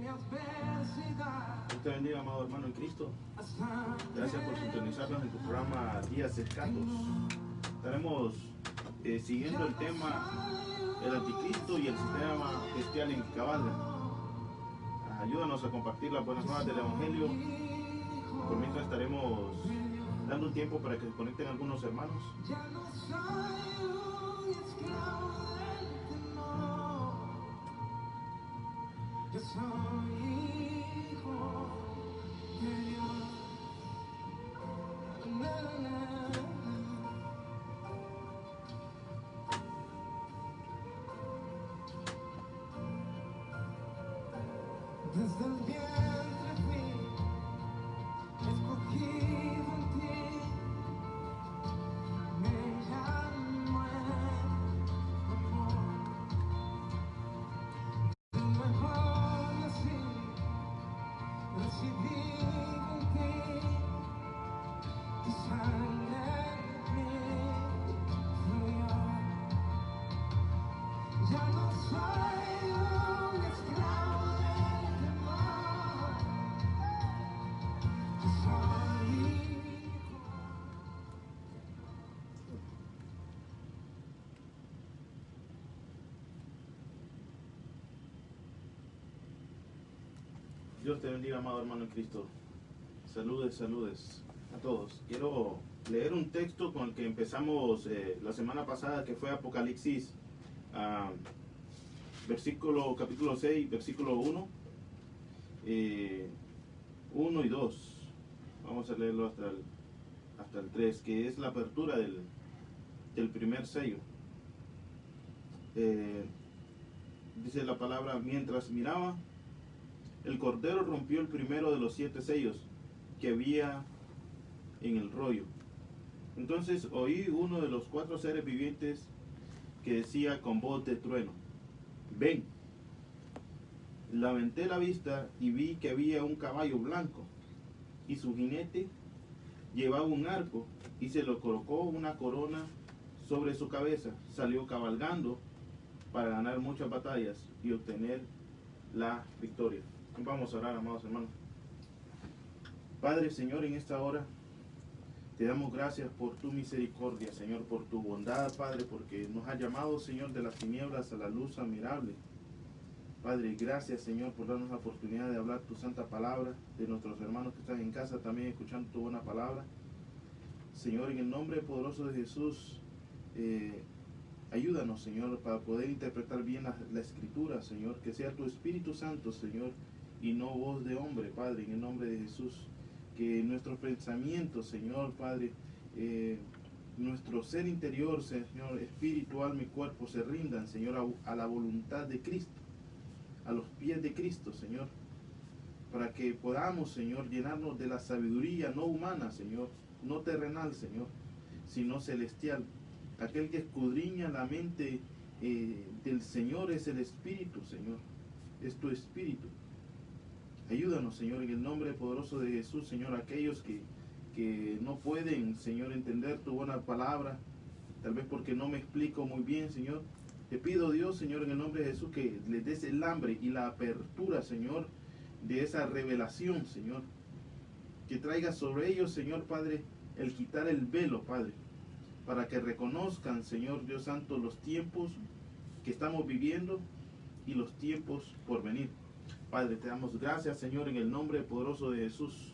Dios te bendiga, amado hermano en Cristo. Gracias por sintonizarnos en tu programa Días Escatos. Estaremos siguiendo el tema el anticristo y el sistema bestial en que cabalga. Ayúdanos a compartir las buenas nuevas del Evangelio. Por mientras estaremos dando un tiempo para que se conecten algunos hermanos. Yo soy hijo de Dios. Desde el vientre fui escogido en ti. Me llamo el amor. De nuevo nací, recibí en ti. Tu sangre me fluyó. Ya no soy un esclavo del temor. Yo soy hijo. Dios te bendiga, amado hermano en Cristo. Saludes a todos. Quiero leer un texto con el que empezamos la semana pasada, que fue Apocalipsis, capítulo 6, versículo 1, 1 y 2. Vamos a leerlo hasta el 3, que es la apertura del primer sello. Dice la palabra: mientras miraba, el Cordero rompió el primero de los 7 sellos que había en el rollo. Entonces oí uno de los 4 seres vivientes que decía con voz de trueno: ven. Levanté la vista y vi que había un caballo blanco, y su jinete llevaba un arco, y se le colocó una corona sobre su cabeza. Salió cabalgando para ganar muchas batallas y obtener la victoria. Vamos a orar, amados hermanos. Padre, Señor, en esta hora te damos gracias por tu misericordia, Señor, por tu bondad, Padre, porque nos has llamado, Señor, de las tinieblas a la luz admirable. Padre, gracias, Señor, por darnos la oportunidad de hablar tu santa palabra, de nuestros hermanos que están en casa también escuchando tu buena palabra. Señor, en el nombre poderoso de Jesús, ayúdanos, Señor, para poder interpretar bien la Escritura, Señor, que sea tu Espíritu Santo, Señor, y no voz de hombre, Padre, en el nombre de Jesús. Que nuestros pensamientos, Señor, Padre, nuestro ser interior, Señor, espíritu, alma y cuerpo, se rindan, Señor, a la voluntad de Cristo, a los pies de Cristo, Señor, para que podamos, Señor, llenarnos de la sabiduría no humana, Señor, no terrenal, Señor, sino celestial. Aquel que escudriña la mente del Señor es el Espíritu, Señor, es tu Espíritu. Ayúdanos, Señor, en el nombre poderoso de Jesús, Señor, aquellos que no pueden, Señor, entender tu buena palabra, tal vez porque no me explico muy bien, Señor. Te pido, Dios, Señor, en el nombre de Jesús, que les des el hambre y la apertura, Señor, de esa revelación, Señor. Que traiga sobre ellos, Señor, Padre, el quitar el velo, Padre, para que reconozcan, Señor Dios Santo, los tiempos que estamos viviendo y los tiempos por venir. Padre, te damos gracias, Señor, en el nombre poderoso de Jesús.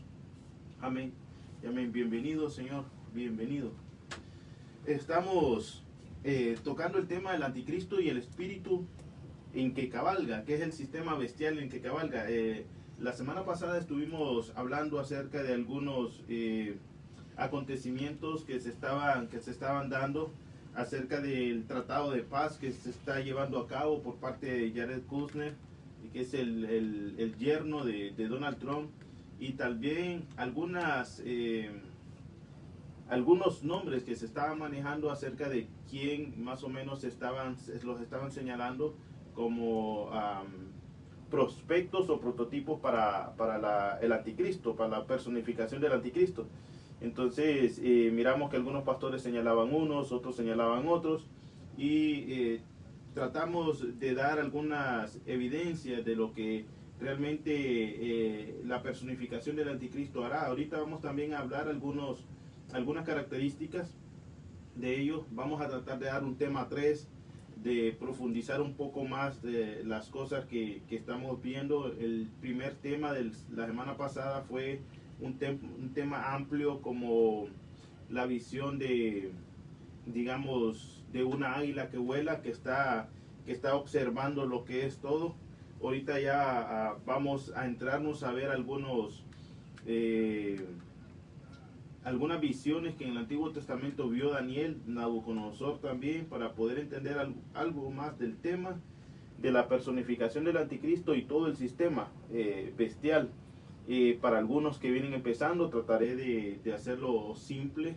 Amén y amén. Bienvenido, Señor, bienvenido. Estamos tocando el tema del anticristo y el espíritu en que cabalga, que es el sistema bestial en que cabalga. La semana pasada estuvimos hablando acerca de algunos acontecimientos que se estaban dando acerca del tratado de paz que se está llevando a cabo por parte de Jared Kushner, que es el yerno de Donald Trump, y también algunos nombres que se estaban manejando acerca de quién más o menos los estaban señalando como prospectos o prototipos para el anticristo, para la personificación del anticristo. Entonces miramos que algunos pastores señalaban unos, otros señalaban otros, y tratamos de dar algunas evidencias de lo que realmente la personificación del anticristo hará. Ahorita vamos también a hablar algunas características de ello. Vamos a tratar de dar un tema 3, de profundizar un poco más de las cosas que estamos viendo. El primer tema de la semana pasada fue un tema amplio, como la visión de, digamos, de una águila que vuela, que está observando lo que es todo. Ahorita ya vamos a entrarnos a ver algunas visiones que en el Antiguo Testamento vio Daniel, Nabucodonosor también, para poder entender algo más del tema de la personificación del anticristo y todo el sistema bestial. Para algunos que vienen empezando, trataré de hacerlo simple.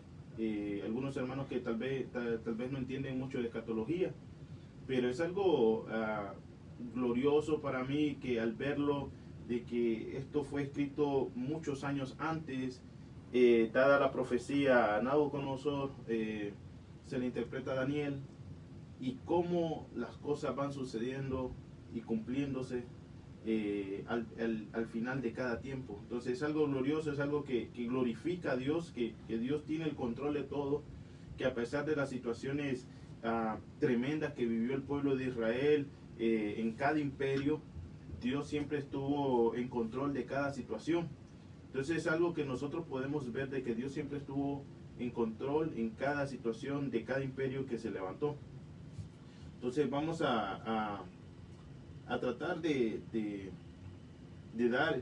Algunos hermanos que tal vez no entienden mucho de escatología, pero es algo glorioso para mí, que al verlo, de que esto fue escrito muchos años antes, dada la profecía a Nabucodonosor, se le interpreta a Daniel, y cómo las cosas van sucediendo y cumpliéndose al final de cada tiempo. Entonces es algo glorioso, es algo que glorifica a Dios, que Dios tiene el control de todo, que a pesar de las situaciones tremendas que vivió el pueblo de Israel en cada imperio, Dios siempre estuvo en control de cada situación. Entonces es algo que nosotros podemos ver, de que Dios siempre estuvo en control en cada situación de cada imperio que se levantó. Entonces vamos a tratar de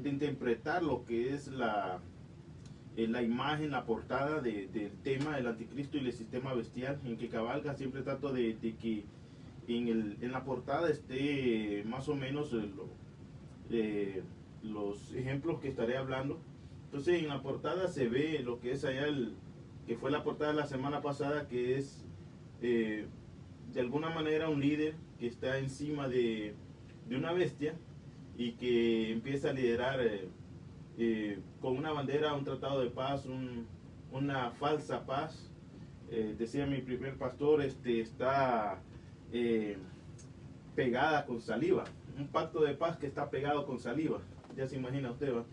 interpretar lo que es la imagen, la portada del tema del anticristo y el sistema bestial en que cabalga. Siempre trato de que en la portada esté más o menos los ejemplos que estaré hablando. Entonces en la portada se ve lo que es allá, que fue la portada de la semana pasada, que es de alguna manera un líder que está encima de una bestia y que empieza a liderar con una bandera un tratado de paz, una falsa paz. Decía mi primer pastor, está pegada con saliva, un pacto de paz que está pegado con saliva. Ya se imagina usted, ¿va?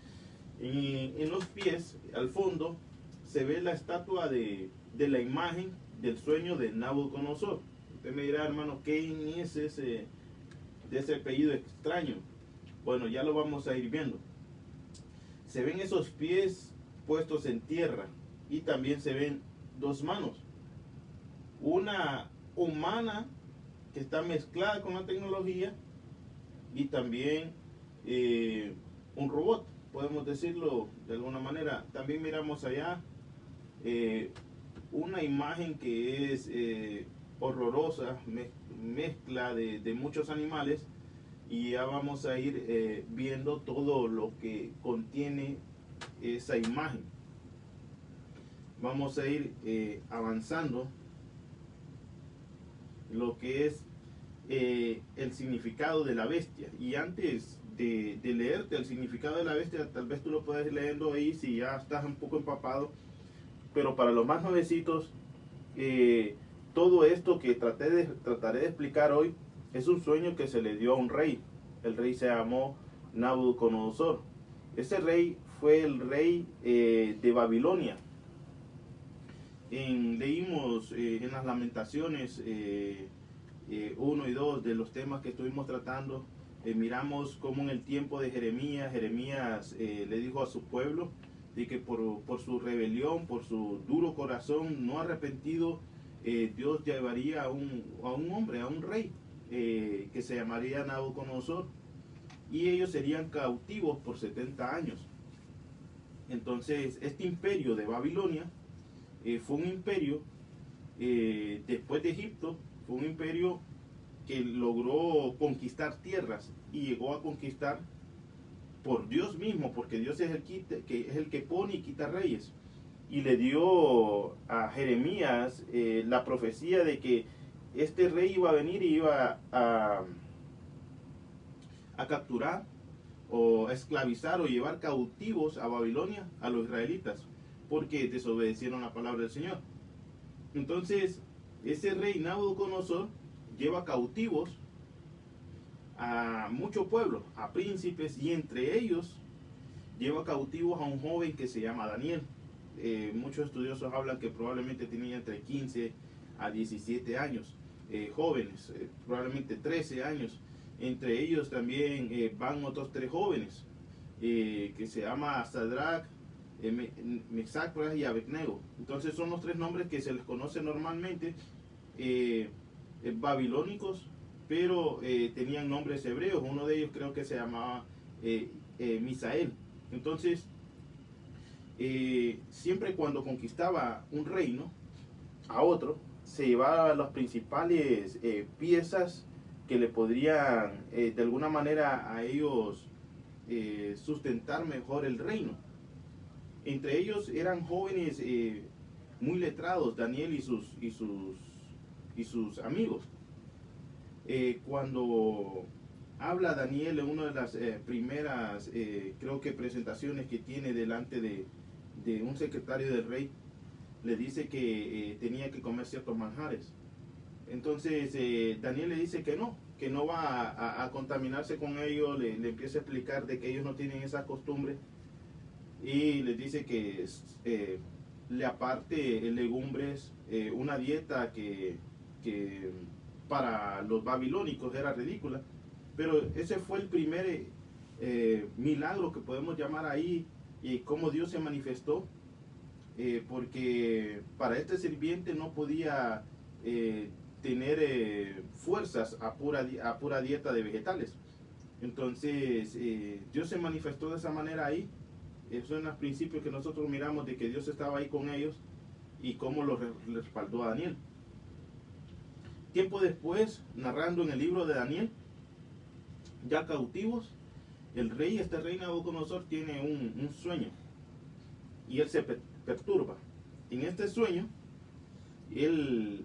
Y en los pies, al fondo, se ve la estatua de la imagen del sueño de Nabucodonosor. Usted me dirá, hermano, ¿quién es de ese apellido extraño? Bueno, ya lo vamos a ir viendo. Se ven esos pies puestos en tierra, y también se ven dos manos, una humana que está mezclada con la tecnología, y también un robot, podemos decirlo de alguna manera. También miramos allá una imagen que es horrorosa, mezcla de muchos animales, y ya vamos a ir viendo todo lo que contiene esa imagen. Vamos a ir avanzando lo que es el significado de la bestia. Y antes de leerte el significado de la bestia, tal vez tú lo puedes ir leyendo ahí si ya estás un poco empapado, pero para los más nuevecitos, todo esto que trataré de explicar hoy es un sueño que se le dio a un rey. El rey se llamó Nabucodonosor. Ese rey fue el rey de Babilonia. Leímos en las Lamentaciones 1 y 2 de los temas que estuvimos tratando. Miramos cómo en el tiempo de Jeremías le dijo a su pueblo de que por su rebelión, por su duro corazón no arrepentido, Dios llevaría a un hombre, a un rey, que se llamaría Nabucodonosor, y ellos serían cautivos por 70 años. Entonces este imperio de Babilonia fue un imperio, después de Egipto, fue un imperio que logró conquistar tierras, y llegó a conquistar por Dios mismo, porque Dios es el que pone y quita reyes. Y le dio a Jeremías la profecía de que este rey iba a venir y iba a capturar o a esclavizar o llevar cautivos a Babilonia a los israelitas, porque desobedecieron la palabra del Señor. Entonces ese rey Nabucodonosor lleva cautivos a mucho pueblo, a príncipes, y entre ellos lleva cautivos a un joven que se llama Daniel. Muchos estudiosos hablan que probablemente tenía entre 15 a 17 años, jóvenes, probablemente 13 años. Entre ellos también van otros 3 jóvenes, que se llama Sadrach, Mesach y Abednego. Entonces son los 3 nombres que se les conoce normalmente, babilónicos, pero tenían nombres hebreos. Uno de ellos creo que se llamaba Misael. Entonces, siempre cuando conquistaba un reino a otro, se llevaba las principales piezas que le podrían de alguna manera a ellos sustentar mejor el reino. Entre ellos eran jóvenes muy letrados, Daniel y sus amigos. Cuando habla Daniel en una de las primeras, creo que presentaciones que tiene delante de un secretario del rey, le dice que tenía que comer ciertos manjares. Entonces Daniel le dice que no va a contaminarse con ellos, le empieza a explicar de que ellos no tienen esa costumbre, y les dice que le aparte legumbres, una dieta que para los babilónicos era ridícula, pero ese fue el primer milagro que podemos llamar ahí, y cómo Dios se manifestó, porque para este sirviente no podía tener fuerzas a pura dieta de vegetales. Entonces Dios se manifestó de esa manera ahí. Esos son los principios que nosotros miramos de que Dios estaba ahí con ellos y cómo los respaldó a Daniel. Tiempo después, narrando en el libro de Daniel, ya cautivos, el rey, este rey Nabucodonosor, tiene un sueño y él se perturba. En este sueño, él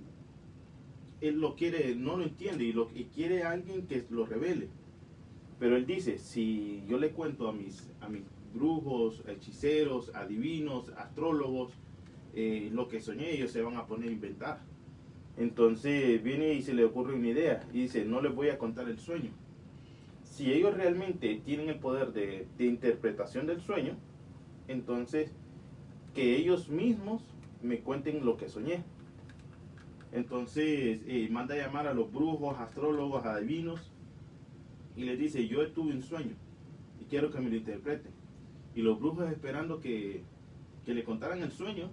lo quiere, no lo entiende, y quiere a alguien que lo revele. Pero él dice, si yo le cuento a mis brujos, hechiceros, adivinos, astrólogos, lo que soñé, ellos se van a poner a inventar. Entonces viene y se le ocurre una idea y dice, no les voy a contar el sueño. Si ellos realmente tienen el poder de interpretación del sueño, entonces que ellos mismos me cuenten lo que soñé. Entonces manda a llamar a los brujos, astrólogos, adivinos, y les dice, yo tuve un sueño y quiero que me lo interpreten. Y los brujos, esperando que le contaran el sueño,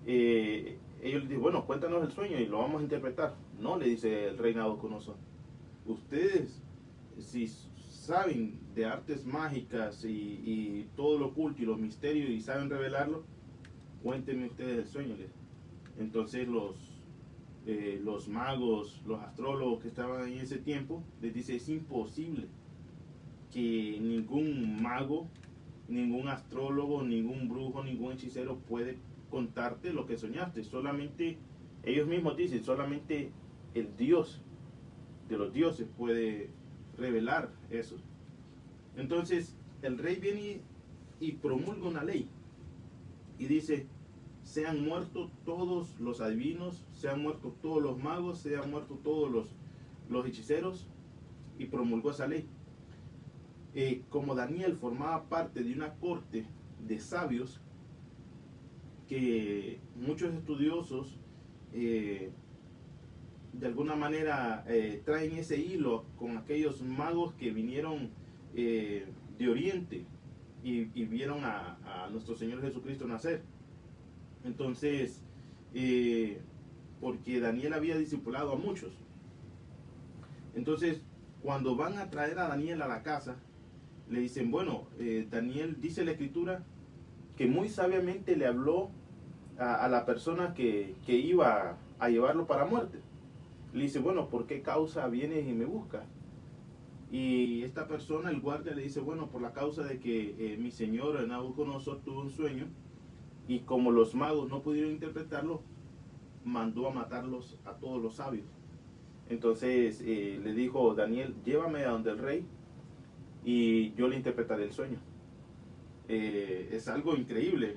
ellos le dicen, bueno, cuéntanos el sueño y lo vamos a interpretar. No, le dice el rey Nabucodonosor, ustedes, si saben de artes mágicas y todo lo oculto y los misterios y saben revelarlo, cuéntenme ustedes el sueño. Entonces los magos, los astrólogos que estaban en ese tiempo, les dice, es imposible que ningún mago, ningún astrólogo, ningún brujo, ningún hechicero puede contarte lo que soñaste. Solamente, ellos mismos dicen, solamente el Dios de los dioses puede revelar eso. Entonces el rey viene y promulga una ley y dice, sean muertos todos los adivinos, sean muertos todos los magos, sean muertos todos los hechiceros, y promulgó esa ley. Como Daniel formaba parte de una corte de sabios, que muchos estudiosos de alguna manera traen ese hilo con aquellos magos que vinieron de Oriente y vieron a nuestro Señor Jesucristo nacer. Entonces, porque Daniel había discipulado a muchos. Entonces, cuando van a traer a Daniel a la casa, le dicen, bueno, Daniel, dice la escritura, que muy sabiamente le habló a la persona que iba a llevarlo para muerte. Le dice, bueno, ¿por qué causa vienes y me buscas? Y esta persona, el guardia, le dice, bueno, por la causa de que mi señor Nabucodonosor tuvo un sueño, y como los magos no pudieron interpretarlo, mandó a matarlos a todos los sabios. Entonces le dijo Daniel, llévame a donde el rey y yo le interpretaré el sueño. Es algo increíble,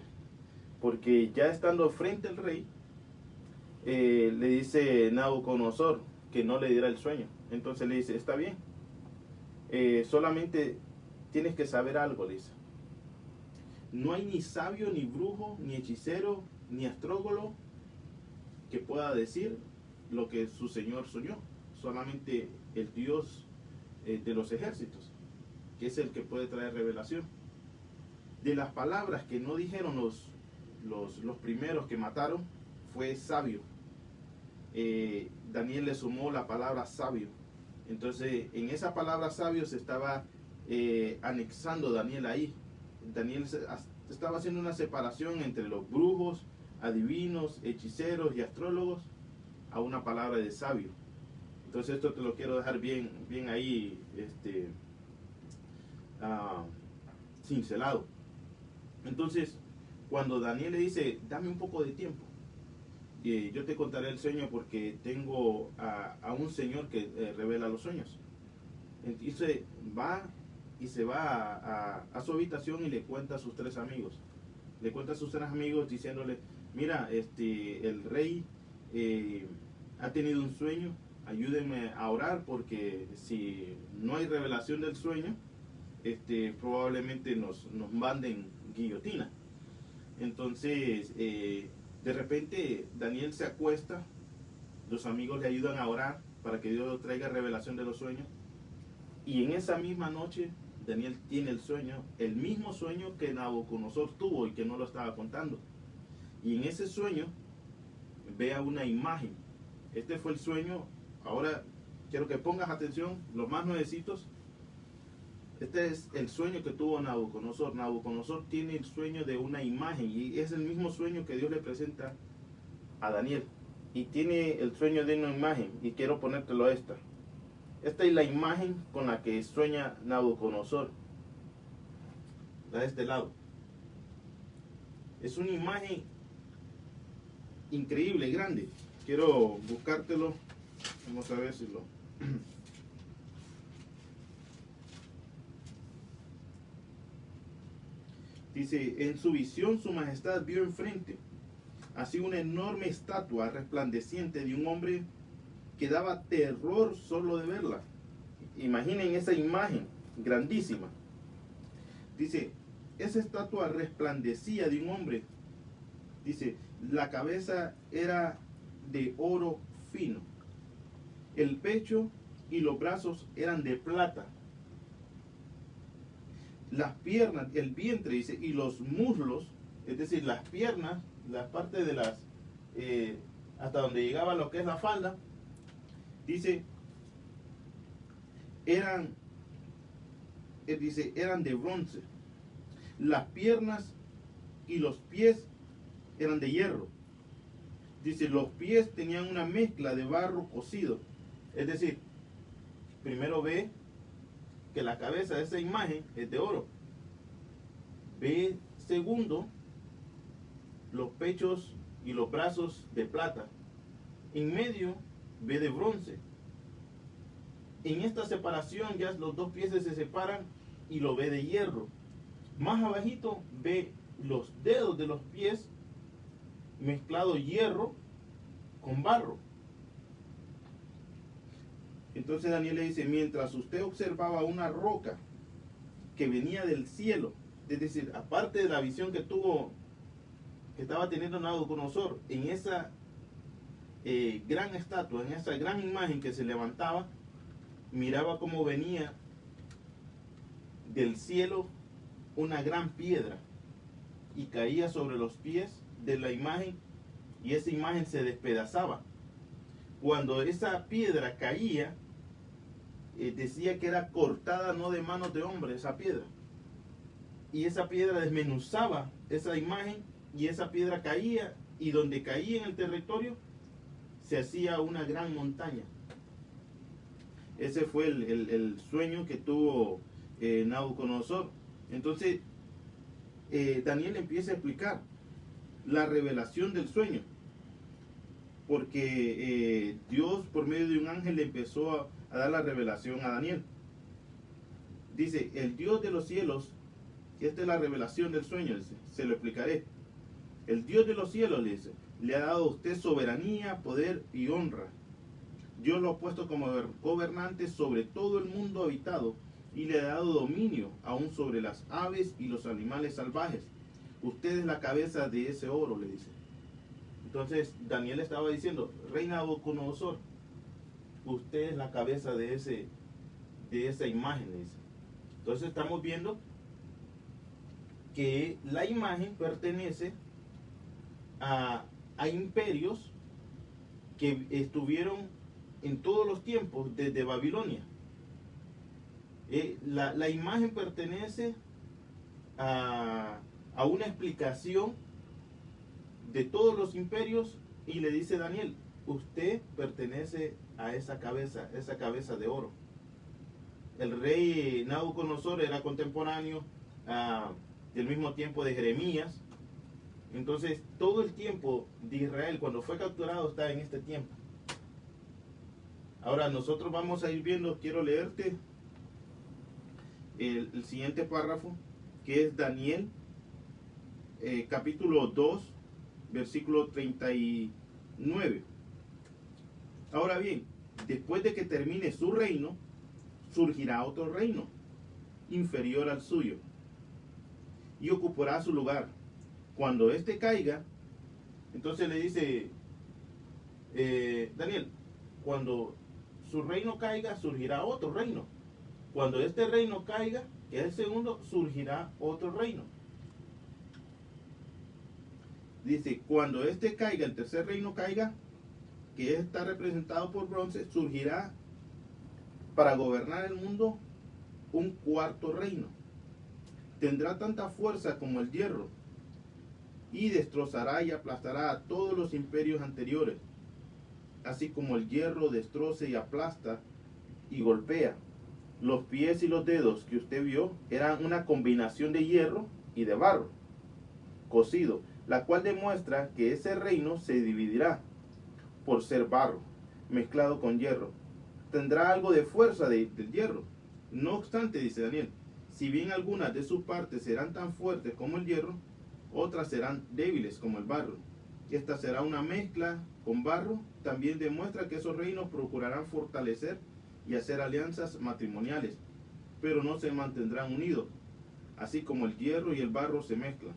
porque ya estando frente al rey, le dice Nabucodonosor que no le diera el sueño. Entonces le dice, está bien, solamente tienes que saber algo, dice. No hay ni sabio, ni brujo, ni hechicero, ni astrólogo que pueda decir lo que su Señor soñó. Solamente el Dios de los ejércitos, que es el que puede traer revelación. De las palabras que no dijeron los primeros que mataron, fue sabio. Daniel le sumó la palabra sabio. Entonces, en esa palabra sabio se estaba anexando Daniel ahí. Daniel estaba haciendo una separación entre los brujos, adivinos, hechiceros y astrólogos a una palabra de sabio. Entonces esto te lo quiero dejar bien ahí cincelado. Entonces, cuando Daniel le dice, dame un poco de tiempo, yo te contaré el sueño porque tengo a un señor que revela los sueños. Entonces va y se va a su habitación y le cuenta a sus tres amigos. Le cuenta a sus tres amigos diciéndole, mira, el rey ha tenido un sueño, ayúdenme a orar porque si no hay revelación del sueño, probablemente nos manden guillotina. Entonces, de repente Daniel se acuesta, los amigos le ayudan a orar para que Dios traiga revelación de los sueños. Y en esa misma noche, Daniel tiene el sueño, el mismo sueño que Nabucodonosor tuvo y que no lo estaba contando. Y en ese sueño, vea una imagen. Este fue el sueño. Ahora quiero que pongas atención, los más nuevecitos. Este es el sueño que tuvo Nabucodonosor. Nabucodonosor tiene el sueño de una imagen y es el mismo sueño que Dios le presenta a Daniel. Y tiene el sueño de una imagen y quiero ponértelo esta. Esta es la imagen con la que sueña Nabucodonosor. La de este lado. Es una imagen increíble, grande. Quiero buscártelo. Vamos a ver si lo... Dice, en su visión su majestad vio enfrente así una enorme estatua resplandeciente de un hombre que daba terror solo de verla. Imaginen esa imagen grandísima. Dice, esa estatua resplandecía de un hombre. Dice, la cabeza era de oro fino. El pecho y los brazos eran de plata. Las piernas, el vientre, dice, y los muslos, es decir, las piernas, la parte de las, hasta donde llegaba lo que es la falda, dice, eran de bronce. Las piernas y los pies eran de hierro. Dice, los pies tenían una mezcla de barro cocido. Es decir, primero ve que la cabeza de esa imagen es de oro. Ve segundo, los pechos y los brazos de plata. En medio ve de bronce. En esta separación ya los dos pies se separan y lo ve de hierro. Más abajito ve los dedos de los pies mezclado hierro con barro. Entonces Daniel le dice, mientras usted observaba una roca que venía del cielo, es decir, aparte de la visión que tuvo, que estaba teniendo Nabucodonosor, en esa gran estatua, en esa gran imagen que se levantaba, miraba cómo venía del cielo una gran piedra y caía sobre los pies de la imagen y esa imagen se despedazaba. Cuando esa piedra caía, decía que era cortada no de manos de hombre esa piedra, y esa piedra desmenuzaba esa imagen y esa piedra caía, y donde caía en el territorio se hacía una gran montaña. Ese fue el sueño que tuvo Nabucodonosor. Entonces Daniel empieza a explicar la revelación del sueño, porque Dios por medio de un ángel le empezó a dar la revelación a Daniel. Dice, el Dios de los cielos, esta es la revelación del sueño, dice, se lo explicaré. El Dios de los cielos, le dice, le ha dado a usted soberanía, poder y honra. Dios lo ha puesto como gobernante sobre todo el mundo habitado y le ha dado dominio aún sobre las aves y los animales salvajes. Usted es la cabeza de ese oro, le dice. Entonces Daniel estaba diciendo, rey Nabucodonosor, usted es la cabeza de esa imagen, le dice. Entonces estamos viendo que la imagen pertenece a imperios que estuvieron en todos los tiempos desde Babilonia. La imagen pertenece a una explicación de todos los imperios y le dice Daniel, usted pertenece a esa cabeza de oro. El rey Nabucodonosor era contemporáneo del mismo tiempo de Jeremías. Entonces todo el tiempo de Israel cuando fue capturado está en este tiempo. Ahora nosotros vamos a ir viendo, quiero leerte el siguiente párrafo, que es Daniel capítulo 2, versículo 39. Ahora bien, después de que termine su reino, surgirá otro reino, inferior al suyo, y ocupará su lugar. Cuando éste caiga, entonces le dice Daniel, cuando su reino caiga, surgirá otro reino. Cuando este reino caiga, que es el segundo, surgirá otro reino. Dice, cuando este caiga, el tercer reino caiga, que está representado por bronce, surgirá para gobernar el mundo un cuarto reino. Tendrá tanta fuerza como el hierro y destrozará y aplastará a todos los imperios anteriores, así como el hierro destroza y aplasta y golpea. Los pies y los dedos que usted vio eran una combinación de hierro y de barro cocido, la cual demuestra que ese reino se dividirá por ser barro mezclado con hierro. Tendrá algo de fuerza del hierro. No obstante, dice Daniel, si bien algunas de sus partes serán tan fuertes como el hierro, otras serán débiles como el barro. Esta será una mezcla con barro. También demuestra que esos reinos procurarán fortalecer y hacer alianzas matrimoniales, pero no se mantendrán unidos, así como el hierro y el barro se mezclan.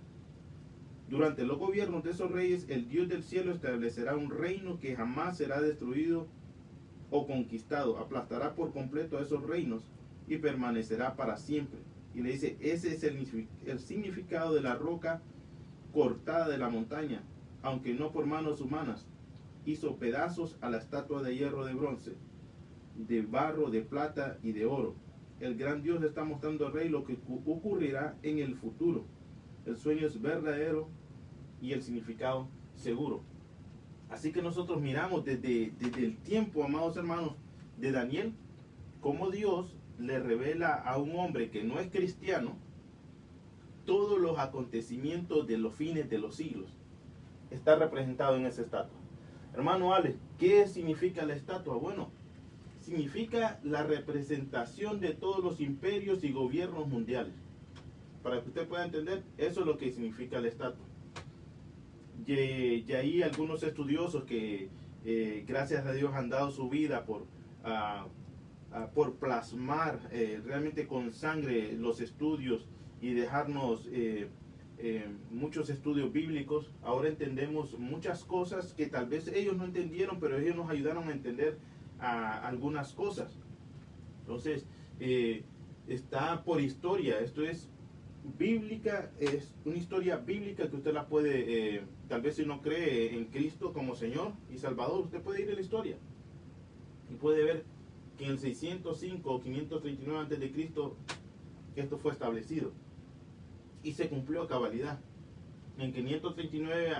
Durante los gobiernos de esos reyes, el Dios del cielo establecerá un reino que jamás será destruido o conquistado. Aplastará por completo a esos reinos y permanecerá para siempre. Y le dice, ese es el significado de la roca cortada de la montaña, aunque no por manos humanas. Hizo pedazos a la estatua de hierro, de bronce, de barro, de plata y de oro. El gran Dios le está mostrando al rey lo que ocurrirá en el futuro. El sueño es verdadero y el significado seguro. Así que nosotros miramos desde el tiempo, amados hermanos, de Daniel, cómo Dios le revela a un hombre que no es cristiano todos los acontecimientos de los fines de los siglos. Está representado en esa estatua. Hermano Ale, ¿qué significa la estatua? Bueno, significa la representación de todos los imperios y gobiernos mundiales. Para que usted pueda entender, eso es lo que significa la estatua. Y ahí algunos estudiosos que gracias a Dios han dado su vida por plasmar realmente con sangre los estudios y dejarnos muchos estudios bíblicos. Ahora entendemos muchas cosas que tal vez ellos no entendieron, pero ellos nos ayudaron a entender algunas cosas. Entonces, está por historia. Esto es bíblica, es una historia bíblica que usted la puede, tal vez si no cree en Cristo como Señor y Salvador, usted puede ir a la historia y puede ver que en el 605 o 539 antes de Cristo esto fue establecido y se cumplió a cabalidad. En 539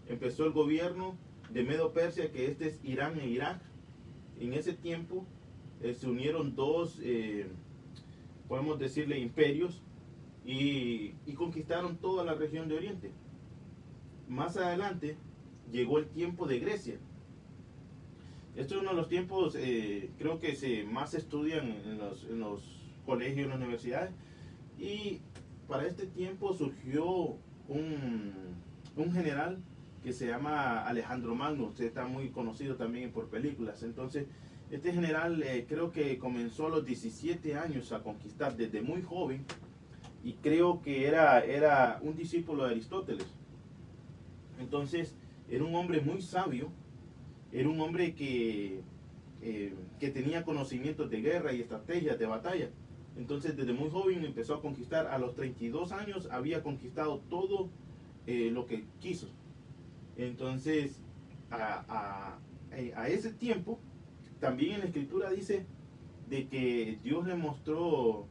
empezó el gobierno de Medo-Persia, que este es Irán e Irak. En ese tiempo se unieron dos, podemos decirle, imperios y conquistaron toda la región de Oriente. Más adelante llegó el tiempo de Grecia. Esto es uno de los tiempos, creo que se más estudian en los colegios, en las universidades. Y para este tiempo surgió un general que se llama Alejandro Magno. Usted está muy conocido también por películas. Entonces, Este general creo que comenzó a los 17 años a conquistar desde muy joven, y creo que era un discípulo de Aristóteles. Entonces, era un hombre muy sabio, era un hombre que tenía conocimientos de guerra y estrategias de batalla. Entonces, desde muy joven empezó a conquistar. A los 32 años había conquistado todo lo que quiso. Entonces, a ese tiempo, también en la escritura dice de que Dios le mostró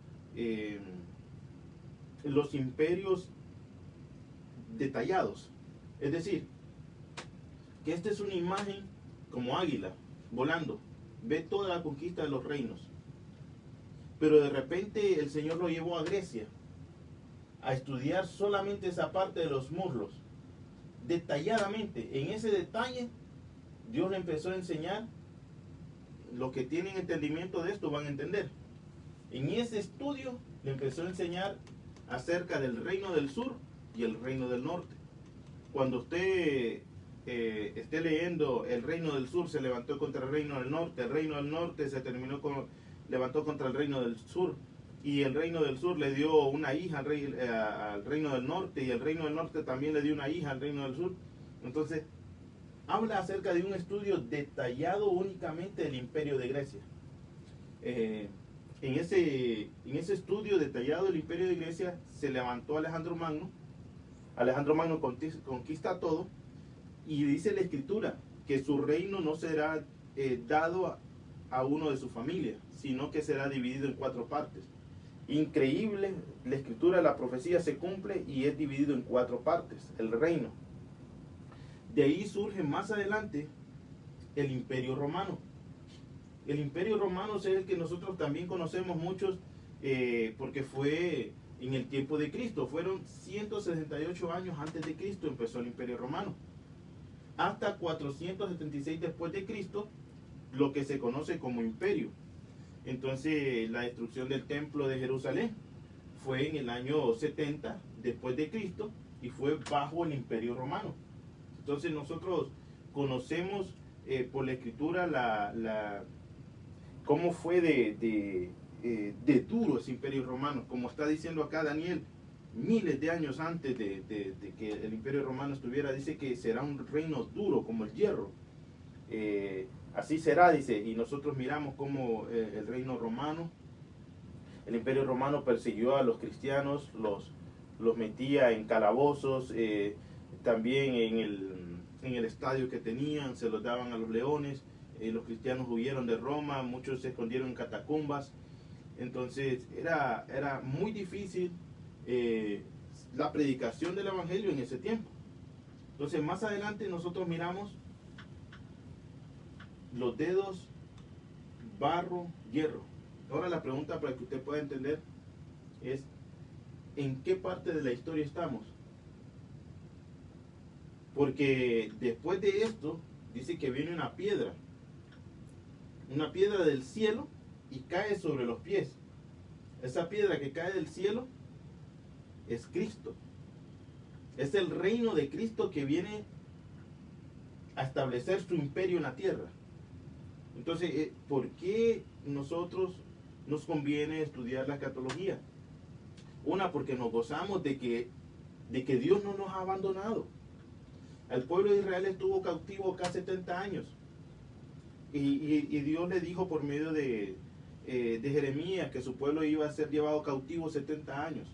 los imperios detallados. Es decir, que esta es una imagen como águila volando, ve toda la conquista de los reinos. Pero de repente el Señor lo llevó a Grecia a estudiar solamente esa parte de los muslos, detalladamente. En ese detalle Dios le empezó a enseñar. Los que tienen entendimiento de esto van a entender. En ese estudio le empezó a enseñar acerca del reino del sur y el reino del norte. Cuando usted esté leyendo, el reino del sur se levantó contra el reino del norte se levantó contra el reino del sur, y el reino del sur le dio una hija al reino del norte, y el reino del norte también le dio una hija al reino del sur. Entonces, habla acerca de un estudio detallado únicamente del imperio de Grecia. En ese estudio detallado del imperio de Grecia se levantó Alejandro Magno. Alejandro Magno conquista todo, y dice la escritura que su reino no será dado a uno de su familia, sino que será dividido en 4 partes. Increíble, la escritura, la profecía se cumple y es dividido en 4 partes, el reino. De ahí surge más adelante el Imperio Romano. El Imperio Romano es el que nosotros también conocemos muchos, porque fue en el tiempo de Cristo. Fueron 168 años antes de Cristo empezó el Imperio Romano. Hasta 476 después de Cristo, lo que se conoce como imperio. Entonces, la destrucción del templo de Jerusalén fue en el año 70 después de Cristo, y fue bajo el Imperio Romano. Entonces nosotros conocemos por la escritura cómo fue de duro ese imperio romano. Como está diciendo acá Daniel, miles de años antes de que el imperio romano estuviera, dice que será un reino duro como el hierro. Así será, dice, y nosotros miramos cómo el reino romano, el imperio romano persiguió a los cristianos, los metía en calabozos, también en el estadio que tenían, se los daban a los leones. Los cristianos huyeron de Roma, muchos se escondieron en catacumbas. Entonces era muy difícil la predicación del evangelio en ese tiempo. Entonces, más adelante nosotros miramos los dedos, barro, hierro. Ahora la pregunta, para que usted pueda entender, es ¿en qué parte de la historia estamos? Porque después de esto dice que viene una piedra del cielo, y cae sobre los pies. Esa piedra que cae del cielo es Cristo. Es el reino de Cristo que viene a establecer su imperio en la tierra. Entonces, ¿por qué nosotros nos conviene estudiar la escatología? Una, porque nos gozamos de que Dios no nos ha abandonado. El pueblo de Israel estuvo cautivo casi 70 años. Y Dios le dijo por medio de Jeremías que su pueblo iba a ser llevado cautivo 70 años.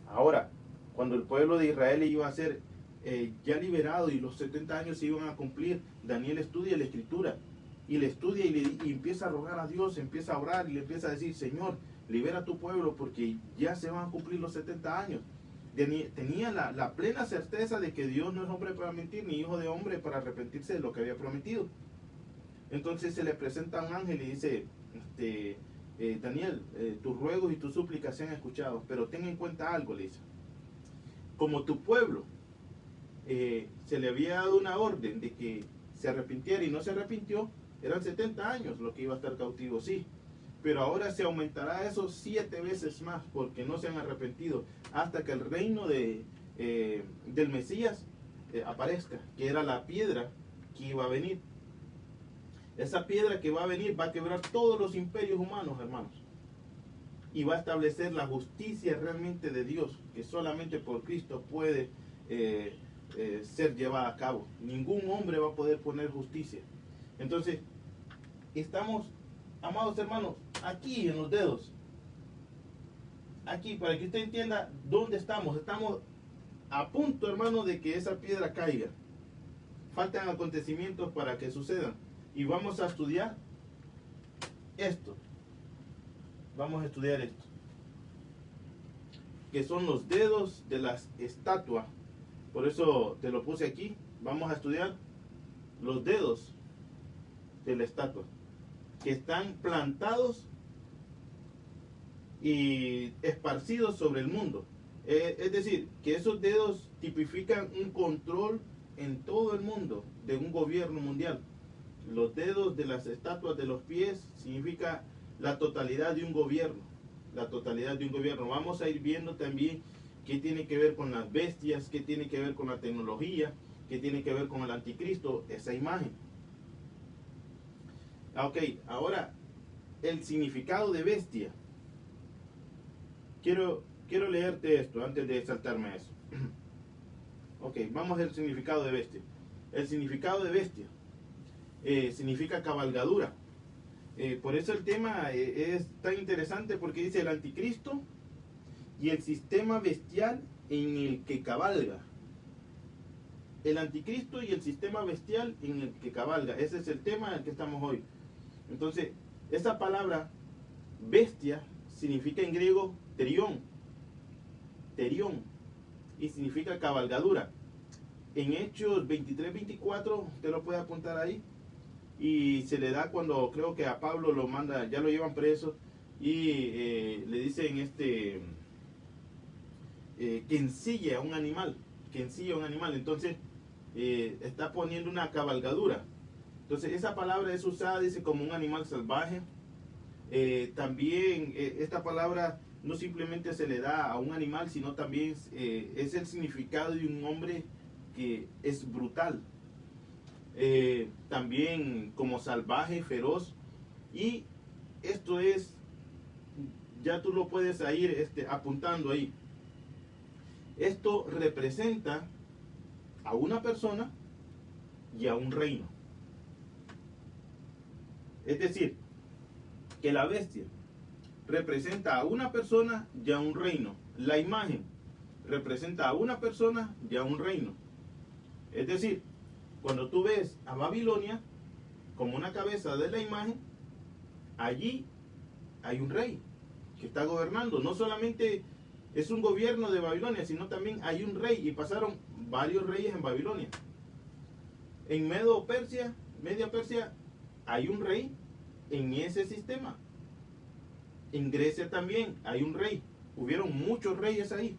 Ahora, cuando el pueblo de Israel iba a ser ya liberado y los 70 años se iban a cumplir, Daniel estudia la escritura. Y le estudia y empieza a rogar a Dios, empieza a orar y le empieza a decir: Señor, libera a tu pueblo porque ya se van a cumplir los 70 años. Tenía la plena certeza de que Dios no es hombre para mentir, ni hijo de hombre para arrepentirse de lo que había prometido. Entonces se le presenta un ángel y dice: Daniel, tus ruegos y tus súplicas se han escuchado, pero ten en cuenta algo, le dice. Como tu pueblo se le había dado una orden de que se arrepintiera y no se arrepintió, eran 70 años lo que iba a estar cautivo, sí. Pero ahora se aumentará eso 7 veces más, porque no se han arrepentido, hasta que el reino del Mesías aparezca, que era la piedra que iba a venir. Esa piedra que va a venir va a quebrar todos los imperios humanos, hermanos. Y va a establecer la justicia realmente de Dios, que solamente por Cristo puede ser llevada a cabo. Ningún hombre va a poder poner justicia. Entonces, estamos, amados hermanos, aquí en los dedos. Aquí, para que usted entienda dónde estamos. Estamos a punto, hermano, de que esa piedra caiga. Faltan acontecimientos para que sucedan. Y vamos a estudiar esto. Vamos a estudiar esto. Que son los dedos de las estatuas. Por eso te lo puse aquí. Vamos a estudiar los dedos de la estatua. Que están plantados y esparcidos sobre el mundo. Es decir, que esos dedos tipifican un control en todo el mundo de un gobierno mundial. Los dedos de las estatuas de los pies significa la totalidad de un gobierno. La totalidad de un gobierno. Vamos a ir viendo también qué tiene que ver con las bestias, qué tiene que ver con la tecnología, qué tiene que ver con el anticristo, esa imagen. Ok, ahora el significado de bestia. Quiero leerte esto antes de saltarme a eso. Ok, vamos al significado de bestia. El significado de bestia significa cabalgadura. Por eso el tema es tan interesante, porque dice el anticristo y el sistema bestial en el que cabalga. El anticristo y el sistema bestial en el que cabalga. Ese es el tema en el que estamos hoy. Entonces, esa palabra bestia significa en griego terión, y significa cabalgadura. En Hechos 23-24, usted lo puede apuntar ahí, y se le da cuando creo que a Pablo lo manda, ya lo llevan preso, y le dicen que ensille a un animal, entonces está poniendo una cabalgadura. Entonces esa palabra es usada, dice, como un animal salvaje. También esta palabra no simplemente se le da a un animal, sino también es el significado de un hombre que es brutal. También como salvaje, feroz. Y esto es, ya tú lo puedes ir apuntando ahí. Esto representa a una persona y a un reino. Es decir, que la bestia representa a una persona y a un reino. La imagen representa a una persona y a un reino. Es decir, cuando tú ves a Babilonia como una cabeza de la imagen, allí hay un rey que está gobernando. No solamente es un gobierno de Babilonia, sino también hay un rey, y pasaron varios reyes en Babilonia. En Media Persia hay un rey en ese sistema. En Grecia también hay un rey. Hubieron muchos reyes ahí.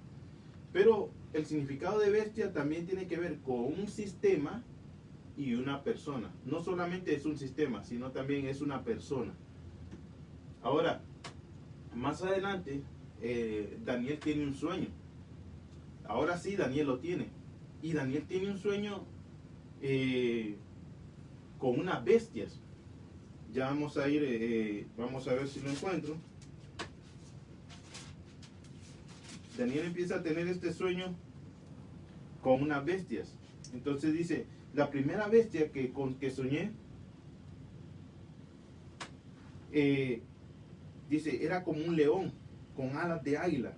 Pero el significado de bestia también tiene que ver con un sistema y una persona. No solamente es un sistema, sino también es una persona. Ahora, más adelante, Daniel tiene un sueño. Ahora sí, Daniel lo tiene. Y Daniel tiene un sueño con unas bestias. Ya vamos a ir, vamos a ver si lo encuentro. Daniel empieza a tener este sueño con unas bestias. Entonces dice, la primera bestia con que soñé, dice, era como un león con alas de águila.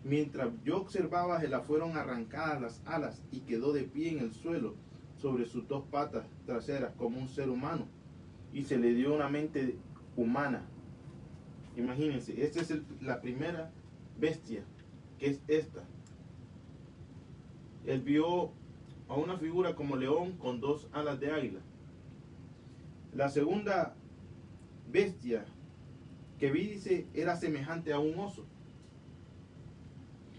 Mientras yo observaba, se la fueron arrancadas las alas y quedó de pie en el suelo sobre sus dos patas traseras como un ser humano, y se le dio una mente humana. Imagínense, esta es la primera bestia, que es esta. Él vio a una figura como león con dos alas de águila. La segunda bestia que vi, dice, era semejante a un oso,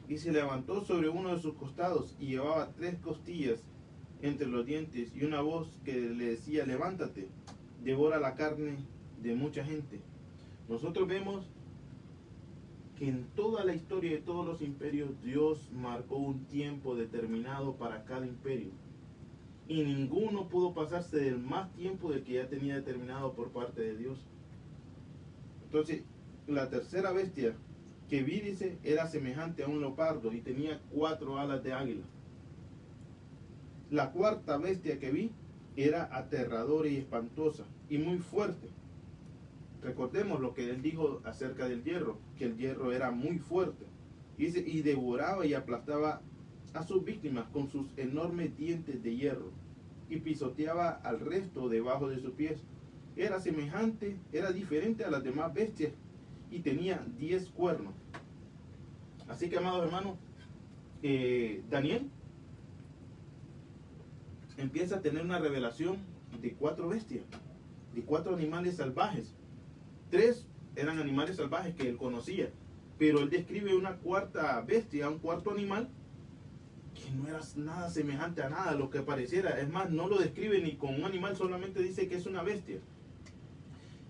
y se levantó sobre uno de sus costados y llevaba 3 costillas entre los dientes, y una voz que le decía, levántate, devora la carne de mucha gente. Nosotros vemos que en toda la historia de todos los imperios, Dios marcó un tiempo determinado para cada imperio. y ninguno pudo pasarse del más tiempo del que ya tenía determinado por parte de Dios. Entonces, la tercera bestia que vi, dice, era semejante a un leopardo y tenía 4 alas de águila. La cuarta bestia que vi era aterradora y espantosa y muy fuerte. Recordemos lo que él dijo acerca del hierro, que el hierro era muy fuerte. Dice, y devoraba y aplastaba a sus víctimas con sus enormes dientes de hierro y pisoteaba al resto debajo de sus pies. Era semejante, era diferente a las demás bestias y tenía 10 cuernos. Así que, amados hermanos, Daniel empieza a tener una revelación de 4 bestias, de 4 animales salvajes. 3 eran animales salvajes que él conocía, pero él describe una cuarta bestia, un cuarto animal, que no era nada semejante a nada, lo que pareciera. Es más, no lo describe ni con un animal, solamente dice que es una bestia.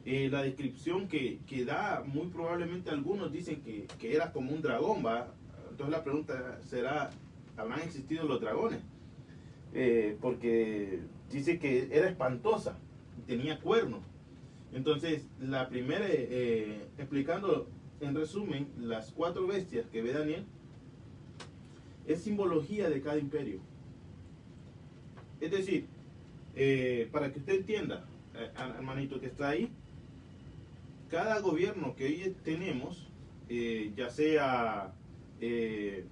La descripción que da, muy probablemente algunos dicen que era como un dragón, ¿va? Entonces la pregunta será, ¿habrán existido los dragones? Porque dice que era espantosa, tenía cuernos. Entonces, la primera, explicando en resumen, las 4 bestias que ve Daniel, es simbología de cada imperio. Es decir, para que usted entienda, hermanito que está ahí, cada gobierno que hoy tenemos, ya sea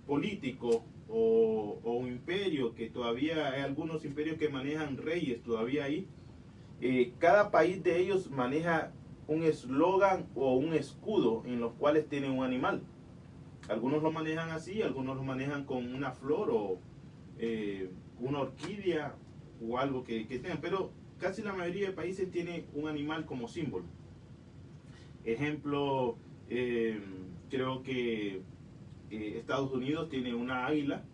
político o un imperio, que todavía hay algunos imperios que manejan reyes todavía ahí, cada país de ellos maneja un eslogan o un escudo en los cuales tienen un animal. Algunos lo manejan así, algunos lo manejan con una flor o una orquídea o algo que tengan, pero casi la mayoría de países tiene un animal como símbolo. Ejemplo, creo que Estados Unidos tiene una águila.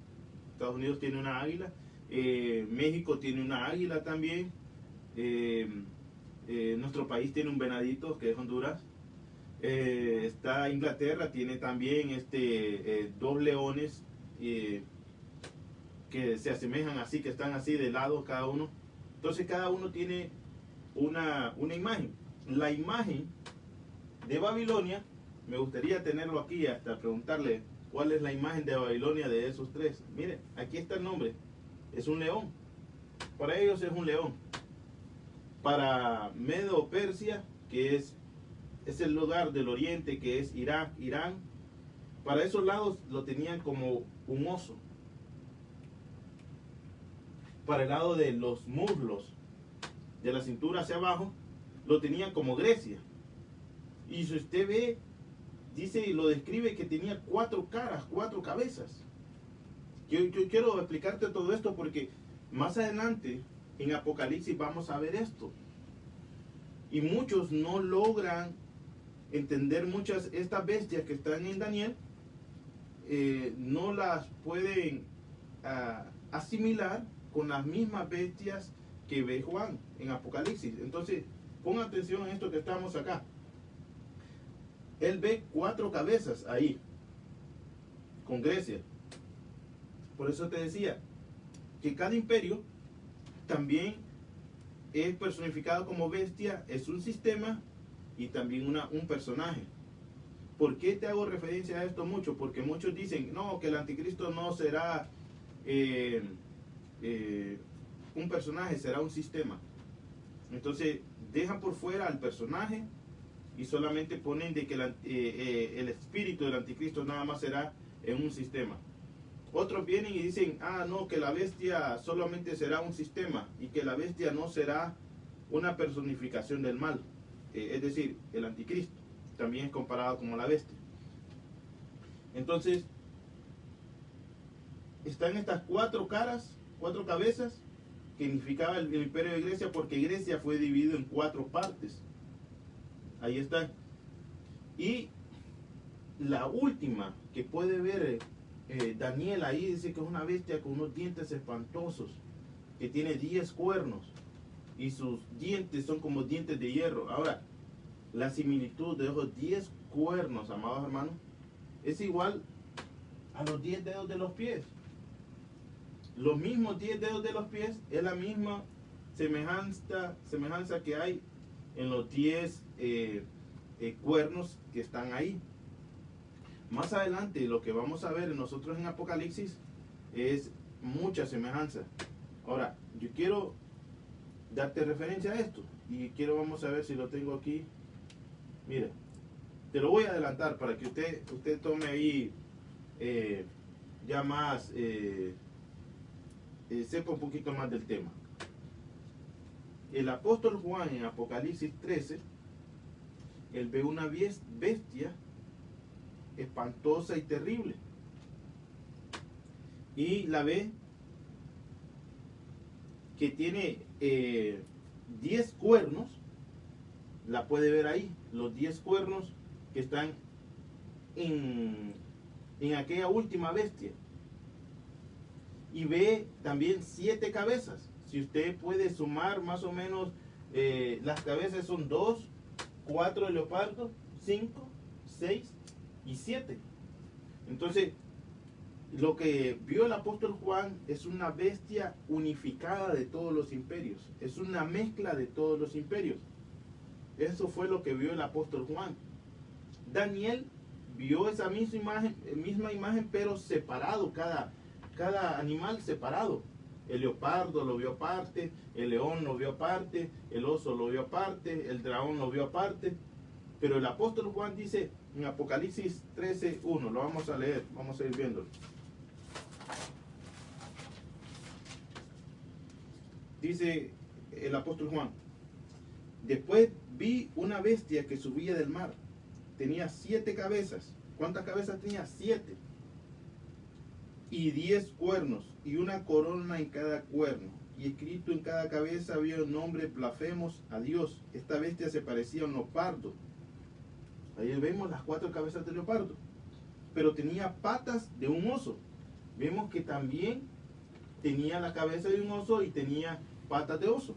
Estados Unidos tiene una águila. México tiene una águila también. Nuestro país tiene un venadito, que es Honduras. Está Inglaterra, tiene también 2 leones que se asemejan así, que están así de lado cada uno. Entonces cada uno tiene una imagen. La imagen de Babilonia, me gustaría tenerlo aquí hasta preguntarle cuál es la imagen de Babilonia de esos 3. Miren, aquí está el nombre, es un león. Para ellos es un león. Para Medo Persia, que es el lugar del oriente, que es Irán, para esos lados lo tenían como un oso. Para el lado de los muslos, de la cintura hacia abajo, lo tenían como Grecia. Y si usted ve, dice y lo describe que tenía 4 caras, 4 cabezas. Yo quiero explicarte todo esto porque más adelante en Apocalipsis vamos a ver esto. Y muchos no logran entender estas bestias que están en Daniel, no las pueden asimilar con las mismas bestias que ve Juan en Apocalipsis. Entonces, ponga atención en esto que estamos acá. Él ve 4 cabezas ahí, con Grecia. Por eso te decía que cada imperio también es personificado como bestia, es un sistema y también un personaje. ¿Por qué te hago referencia a esto mucho? Porque muchos dicen, no, que el anticristo no será un personaje, será un sistema. Entonces, dejan por fuera al personaje y solamente ponen de que el espíritu del anticristo nada más será en un sistema. Otros vienen y dicen, no, que la bestia solamente será un sistema y que la bestia no será una personificación del mal. Es decir, el anticristo también es comparado como la bestia. Entonces, están estas 4 caras, 4 cabezas, que significaba el imperio de Grecia, porque Grecia fue dividido en 4 partes. Ahí está. Y la última que puede ver Daniel ahí, dice que es una bestia con unos dientes espantosos, que tiene 10 cuernos y sus dientes son como dientes de hierro. Ahora, la similitud de esos 10 cuernos, amados hermanos, es igual a los 10 dedos de los pies. los mismos 10 dedos de los pies es la misma semejanza que hay en los 10 cuernos que están ahí. Más adelante lo que vamos a ver nosotros en Apocalipsis es mucha semejanza. Ahora, yo quiero darte referencia a esto y vamos a ver si lo tengo aquí. Mira, te lo voy a adelantar para que usted tome ahí ya más, sepa un poquito más del tema. El apóstol Juan en Apocalipsis 13, él ve una bestia espantosa y terrible. Y la ve que tiene 10 cuernos, la puede ver ahí, los 10 cuernos que están en aquella última bestia. Y ve también 7 cabezas. Si usted puede sumar más o menos, las cabezas son 2, 4 de leopardo, 5, 6 y 7. Entonces, lo que vio el apóstol Juan es una bestia unificada de todos los imperios. Es una mezcla de todos los imperios. Eso fue lo que vio el apóstol Juan. Daniel vio esa misma imagen, pero separado, cada animal separado. El leopardo lo vio aparte, el león lo vio aparte, el oso lo vio aparte, el dragón lo vio aparte. Pero el apóstol Juan dice en Apocalipsis 13:1, lo vamos a leer, vamos a ir viéndolo. Dice el apóstol Juan: después vi una bestia que subía del mar. Tenía 7 cabezas. ¿Cuántas cabezas tenía? 7. Y 10 cuernos, y una corona en cada cuerno. Y escrito en cada cabeza había un nombre: blasfemos a Dios. Esta bestia se parecía a un leopardo. Ahí vemos las 4 cabezas del leopardo. Pero tenía patas de un oso. Vemos que también tenía la cabeza de un oso y tenía patas de oso.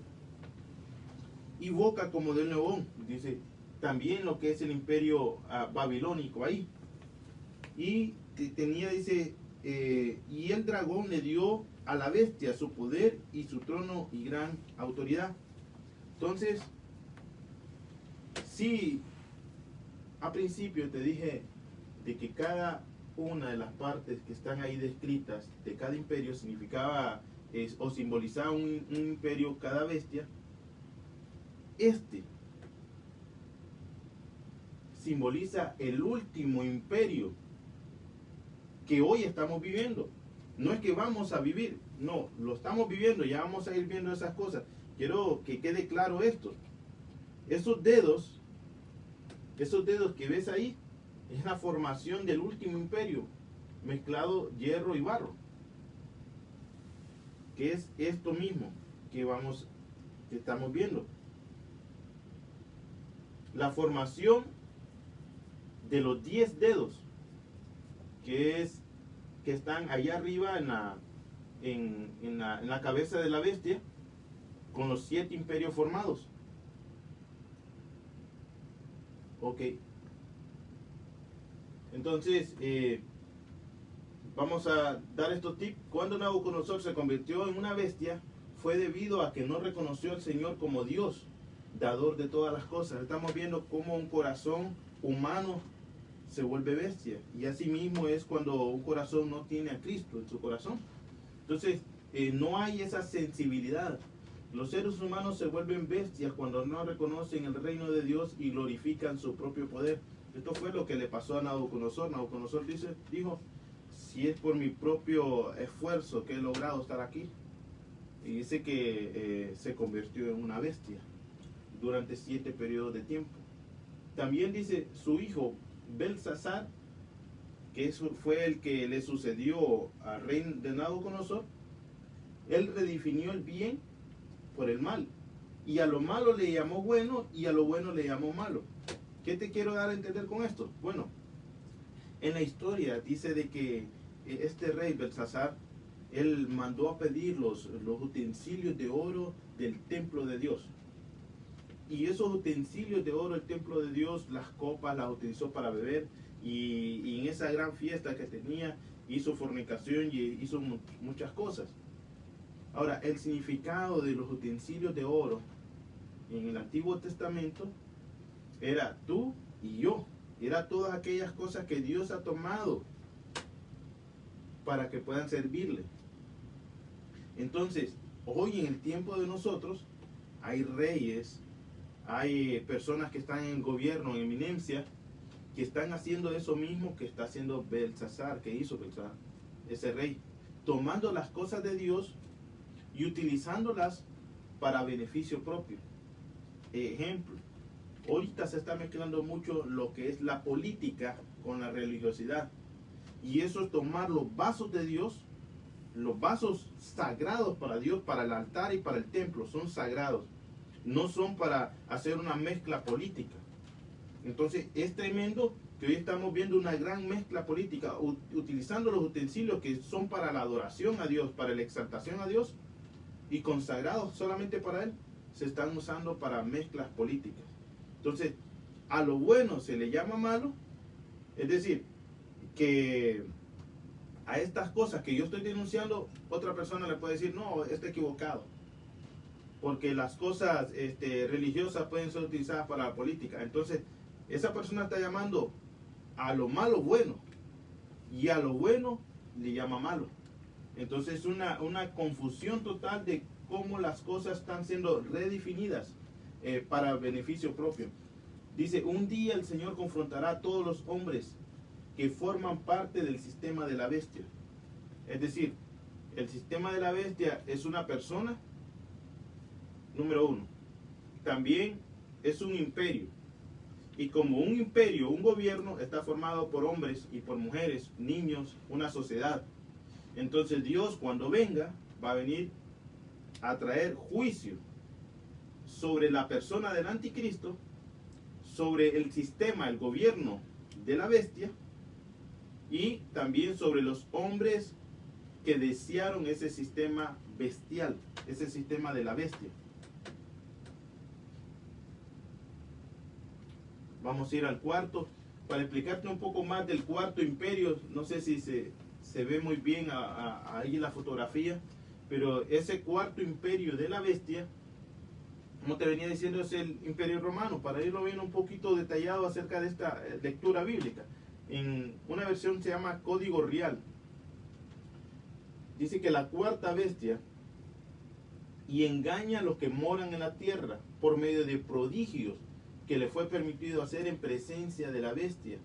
Y boca como de un león. Dice también lo que es el imperio babilónico ahí. Y tenía, dice, y el dragón le dio a la bestia su poder y su trono y gran autoridad. Entonces, sí, a principio te dije de que cada una de las partes que están ahí descritas de cada imperio significaba o simbolizaba un imperio, cada bestia. Este simboliza el último imperio que hoy estamos viviendo. No es que vamos a vivir, no, lo estamos viviendo, ya vamos a ir viendo esas cosas. Quiero que quede claro esto. Esos dedos que ves ahí, es la formación del último imperio, mezclado hierro y barro. Que es esto mismo que estamos viendo. La formación de los 10 dedos que están allá arriba en la cabeza de la bestia, con los 7 imperios formados. Ok. Entonces, vamos a dar estos tips. Cuando Nabucodonosor se convirtió en una bestia, fue debido a que no reconoció al Señor como Dios, dador de todas las cosas. Estamos viendo cómo un corazón humano se vuelve bestia. Y así mismo es cuando un corazón no tiene a Cristo en su corazón. Entonces, no hay esa sensibilidad. Los seres humanos se vuelven bestias cuando no reconocen el reino de Dios y glorifican su propio poder. Esto fue lo que le pasó a Nabucodonosor. Nabucodonosor dijo, si es por mi propio esfuerzo que he logrado estar aquí. Y dice que se convirtió en una bestia durante 7 periodos de tiempo. También dice su hijo Belsasar, que eso fue el que le sucedió al rey de Nabucodonosor. Él redefinió el bien por el mal, y a lo malo le llamó bueno y a lo bueno le llamó malo. ¿Qué te quiero dar a entender con esto? Bueno, en la historia dice de que este rey Belsasar, él mandó a pedir los utensilios de oro del templo de Dios. Y esos utensilios de oro del templo de Dios, las copas, las utilizó para beber. Y en esa gran fiesta que tenía, hizo fornicación y hizo muchas cosas. Ahora, el significado de los utensilios de oro en el Antiguo Testamento era tú y yo. Era todas aquellas cosas que Dios ha tomado para que puedan servirle. Entonces, hoy en el tiempo de nosotros, hay reyes, hay personas que están en el gobierno, en eminencia, que están haciendo eso mismo que está haciendo Belsasar, que hizo Belsasar, ese rey, tomando las cosas de Dios y utilizándolas para beneficio propio. Ejemplo, ahorita se está mezclando mucho lo que es la política con la religiosidad. Y eso es tomar los vasos de Dios, los vasos sagrados para Dios, para el altar y para el templo, son sagrados. No son para hacer una mezcla política. Entonces es tremendo que hoy estamos viendo una gran mezcla política, utilizando los utensilios que son para la adoración a Dios, para la exaltación a Dios, y consagrados solamente para Él, se están usando para mezclas políticas. Entonces, a lo bueno se le llama malo, es decir, que a estas cosas que yo estoy denunciando, otra persona le puede decir, no, está equivocado. Porque las cosas religiosas pueden ser utilizadas para la política. Entonces, esa persona está llamando a lo malo bueno, y a lo bueno le llama malo. Entonces es una confusión total de cómo las cosas están siendo redefinidas para beneficio propio. Dice, un día el Señor confrontará a todos los hombres que forman parte del sistema de la bestia. Es decir, el sistema de la bestia es una persona, número uno. También es un imperio. Y como un imperio, un gobierno está formado por hombres y por mujeres, niños, una sociedad. Entonces Dios, cuando venga, va a venir a traer juicio sobre la persona del anticristo, sobre el sistema, el gobierno de la bestia, y también sobre los hombres que desearon ese sistema bestial, ese sistema de la bestia. Vamos a ir al cuarto para explicarte un poco más del cuarto imperio. No sé si se ve muy bien ahí la fotografía, pero ese cuarto imperio de la bestia, como te venía diciendo, es el imperio romano. Para irlo viendo un poquito detallado acerca de esta lectura bíblica, en una versión se llama Código Real, dice que la cuarta bestia y engaña a los que moran en la tierra por medio de prodigios que le fue permitido hacer en presencia de la bestia,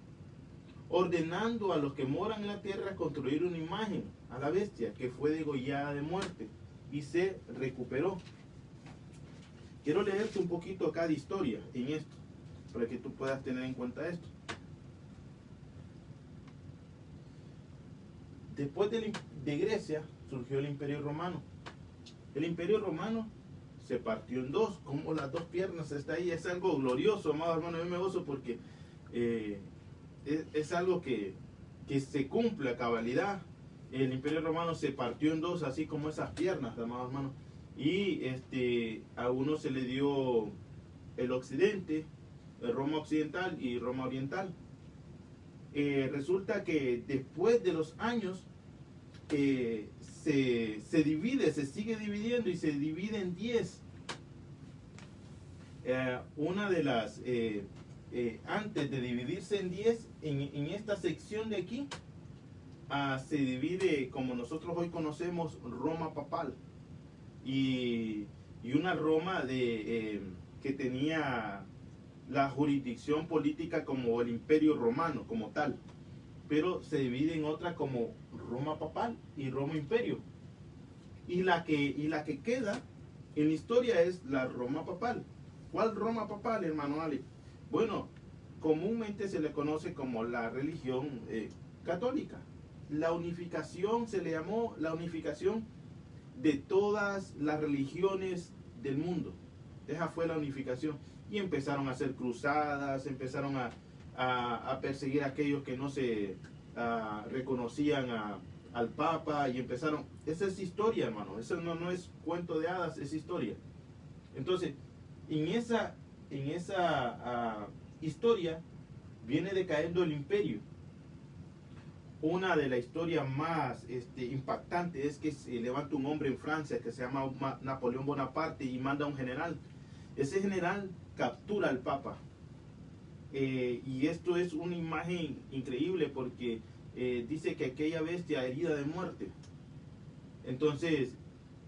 ordenando a los que moran en la tierra construir una imagen a la bestia que fue degollada de muerte y se recuperó. Quiero leerte un poquito acá de historia en esto, para que tú puedas tener en cuenta esto. Después de Grecia surgió el Imperio Romano. El Imperio Romano se partió en dos, como las dos piernas está ahí. Es algo glorioso, amado hermano. Yo me gozo porque es algo que se cumple a cabalidad. El Imperio Romano se partió en dos, así como esas piernas, amado hermano. Y a uno se le dio el occidente, Roma occidental y Roma oriental. Resulta que después de los años se divide, se sigue dividiendo y se divide en 10. Una de las, antes de dividirse en 10, en esta sección de aquí, se divide, como nosotros hoy conocemos, Roma papal. Y una Roma que tenía la jurisdicción política como el Imperio Romano, como tal. Pero se divide en otra como Roma papal y Roma imperio. Y la que queda en la historia es la Roma papal. ¿Cuál Roma papal, hermano Ali? Bueno, comúnmente se le conoce como la religión católica. La unificación, se le llamó la unificación de todas las religiones del mundo. Esa fue la unificación. Y empezaron a hacer cruzadas, empezaron a perseguir a aquellos que no se reconocían al Papa, y empezaron. Esa es historia, hermano. Eso no es cuento de hadas, es historia. Entonces, en esa historia viene decayendo el imperio. una de las historias más impactantes es que se levanta un hombre en Francia que se llama Napoleón Bonaparte y manda a un general. Ese general captura al Papa. Y esto es una imagen increíble porque dice que aquella bestia herida de muerte. Entonces,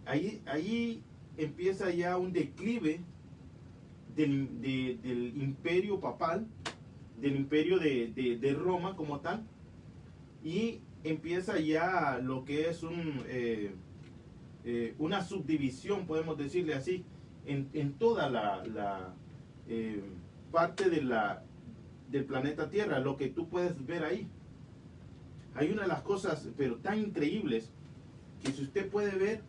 ahí empieza ya un declive del imperio papal, del imperio de Roma como tal, y empieza ya lo que es una subdivisión, podemos decirle así, en toda la parte del planeta Tierra, lo que tú puedes ver ahí. Hay una de las cosas, pero tan increíbles, que si usted puede ver,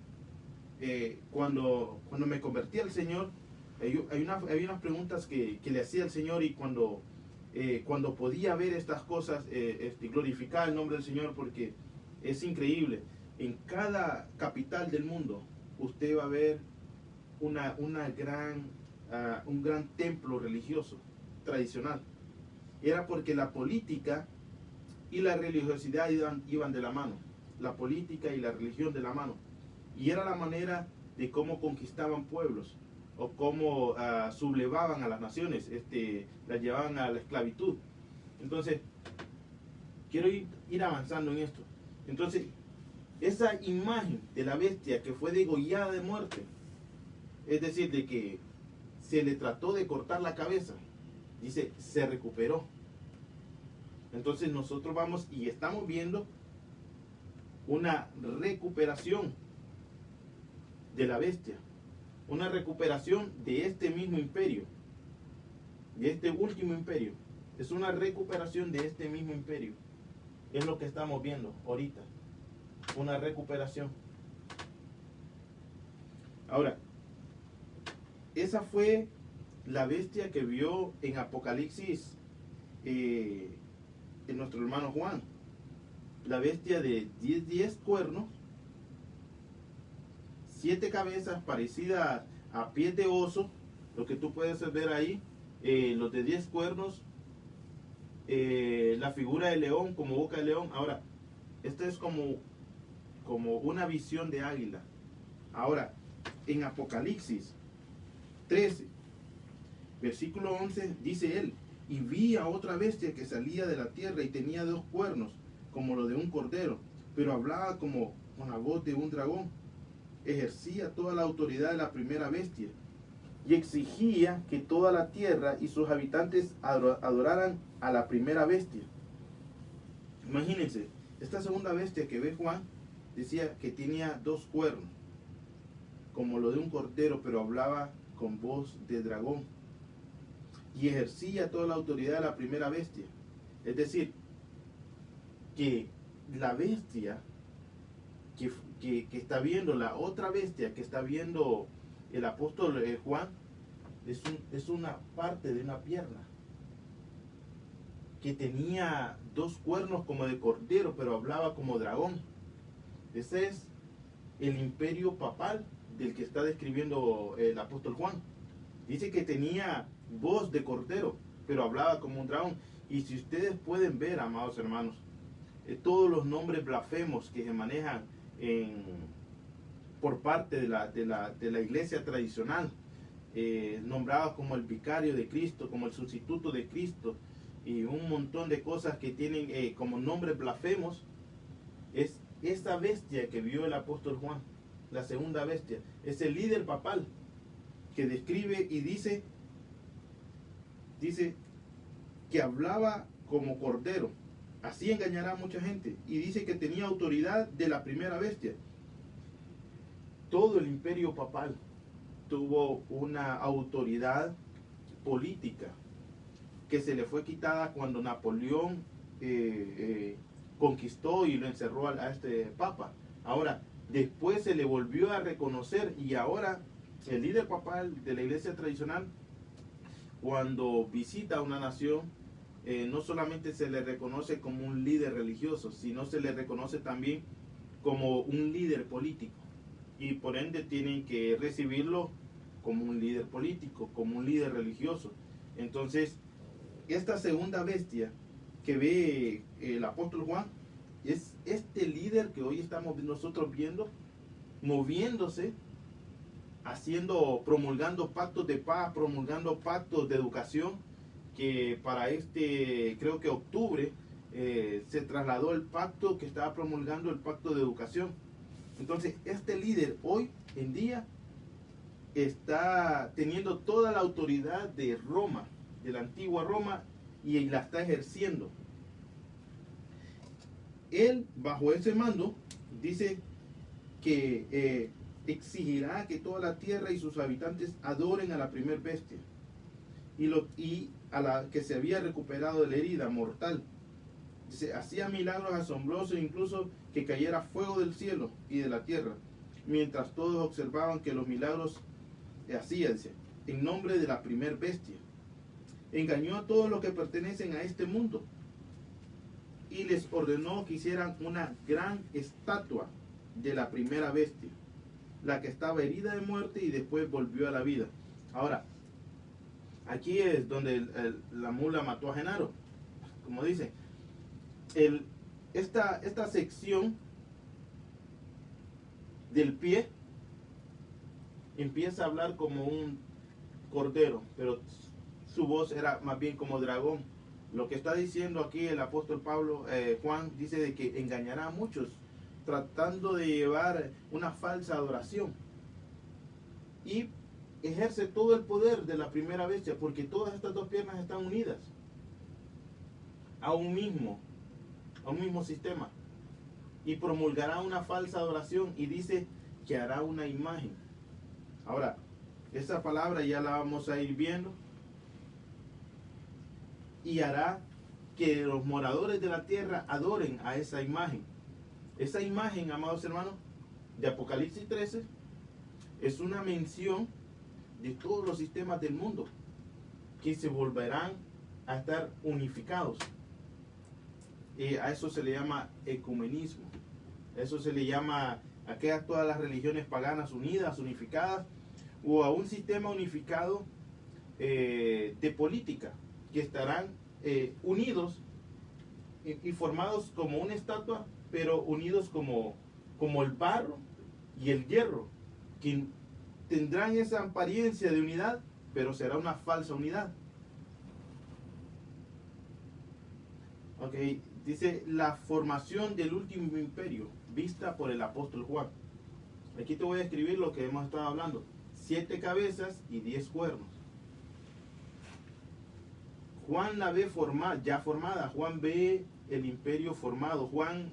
cuando me convertí al Señor, hay unas preguntas que le hacía al Señor, y cuando podía ver estas cosas, glorificar el nombre del Señor, porque es increíble. En cada capital del mundo usted va a ver un gran templo religioso tradicional. Era porque la política y la religiosidad iban de la mano, la política y la religión de la mano, y era la manera de cómo conquistaban pueblos o cómo sublevaban a las naciones, las llevaban a la esclavitud. Entonces, quiero ir avanzando en esto. Entonces, esa imagen de la bestia que fue degollada de muerte, es decir, de que se le trató de cortar la cabeza, dice, se recuperó. Entonces nosotros vamos y estamos viendo una recuperación de la bestia, una recuperación de este mismo imperio, de este último imperio. Es una recuperación de este mismo imperio. Es lo que estamos viendo ahorita, una recuperación. Ahora, esa fue la bestia que vio en Apocalipsis en nuestro hermano Juan. La bestia de 10 cuernos, 7 cabezas parecidas a pies de oso, lo que tú puedes ver ahí, los de 10 cuernos, la figura de león como boca de león. Ahora, esto es como una visión de águila. Ahora, en Apocalipsis 13, versículo 11, dice él: y vi a otra bestia que salía de la tierra y tenía 2 cuernos, como lo de un cordero, pero hablaba como con la voz de un dragón. Ejercía toda la autoridad de la primera bestia y exigía que toda la tierra y sus habitantes adoraran a la primera bestia. Imagínense, esta segunda bestia que ve Juan decía que tenía 2 cuernos, como lo de un cordero, pero hablaba con voz de dragón. Y ejercía toda la autoridad de la primera bestia. Es decir, que la bestia que está viendo, la otra bestia que está viendo el apóstol Juan, es una parte de una pierna, que tenía 2 cuernos como de cordero, pero hablaba como dragón. Ese es el imperio papal del que está describiendo el apóstol Juan. Dice que tenía voz de cordero, pero hablaba como un dragón. Y si ustedes pueden ver, amados hermanos, todos los nombres blasfemos que se manejan por parte de la iglesia tradicional, nombrados como el vicario de Cristo, como el sustituto de Cristo, y un montón de cosas que tienen como nombres blasfemos, es esta bestia que vio el apóstol Juan, la segunda bestia, es el líder papal que describe y dice que hablaba como cordero, así engañará a mucha gente, y dice que tenía autoridad de la primera bestia. Todo el imperio papal tuvo una autoridad política que se le fue quitada cuando Napoleón conquistó y lo encerró a este papa. Ahora, después se le volvió a reconocer, y ahora el líder papal de la iglesia tradicional, cuando visita una nación, no solamente se le reconoce como un líder religioso, sino se le reconoce también como un líder político, y por ende tienen que recibirlo como un líder político, como un líder religioso. Entonces, esta segunda bestia que ve el apóstol Juan es este líder que hoy estamos nosotros viendo, moviéndose, promulgando pactos de paz, promulgando pactos de educación, que para creo que octubre, se trasladó el pacto que estaba promulgando, el pacto de educación. Entonces, este líder hoy en día está teniendo toda la autoridad de Roma, de la antigua Roma, y la está ejerciendo. Él, bajo ese mando, dice que exigirá que toda la tierra y sus habitantes adoren a la primer bestia y a la que se había recuperado de la herida mortal. Dice, hacía milagros asombrosos, incluso que cayera fuego del cielo y de la tierra, mientras todos observaban que los milagros hacía, dice, en nombre de la primer bestia. Engañó a todos los que pertenecen a este mundo y les ordenó que hicieran una gran estatua de la primera bestia, la que estaba herida de muerte y después volvió a la vida. Ahora, aquí es donde la mula mató a Genaro, como dice. Esta sección del pie empieza a hablar como un cordero, pero su voz era más bien como dragón. Lo que está diciendo aquí el apóstol Juan, dice de que engañará a muchos, tratando de llevar una falsa adoración. Y ejerce todo el poder de la primera bestia, porque todas estas dos piernas están unidas a un mismo sistema. Y promulgará una falsa adoración y dice que hará una imagen. Ahora, esa palabra ya la vamos a ir viendo. Y hará que los moradores de la tierra adoren a esa imagen. Esa imagen, amados hermanos, de Apocalipsis 13, es una mención de todos los sistemas del mundo que se volverán a estar unificados. A eso se le llama ecumenismo. Eso se le llama a todas las religiones paganas unidas, unificadas, o a un sistema unificado de política, que estarán unidos y formados como una estatua, pero unidos como el barro y el hierro, que tendrán esa apariencia de unidad, pero será una falsa unidad. Ok, dice la formación del último imperio, vista por el apóstol Juan. Aquí te voy a escribir lo que hemos estado hablando: 7 cabezas y 10 cuernos. Juan la ve ya formada. Juan ve el imperio formado. Juan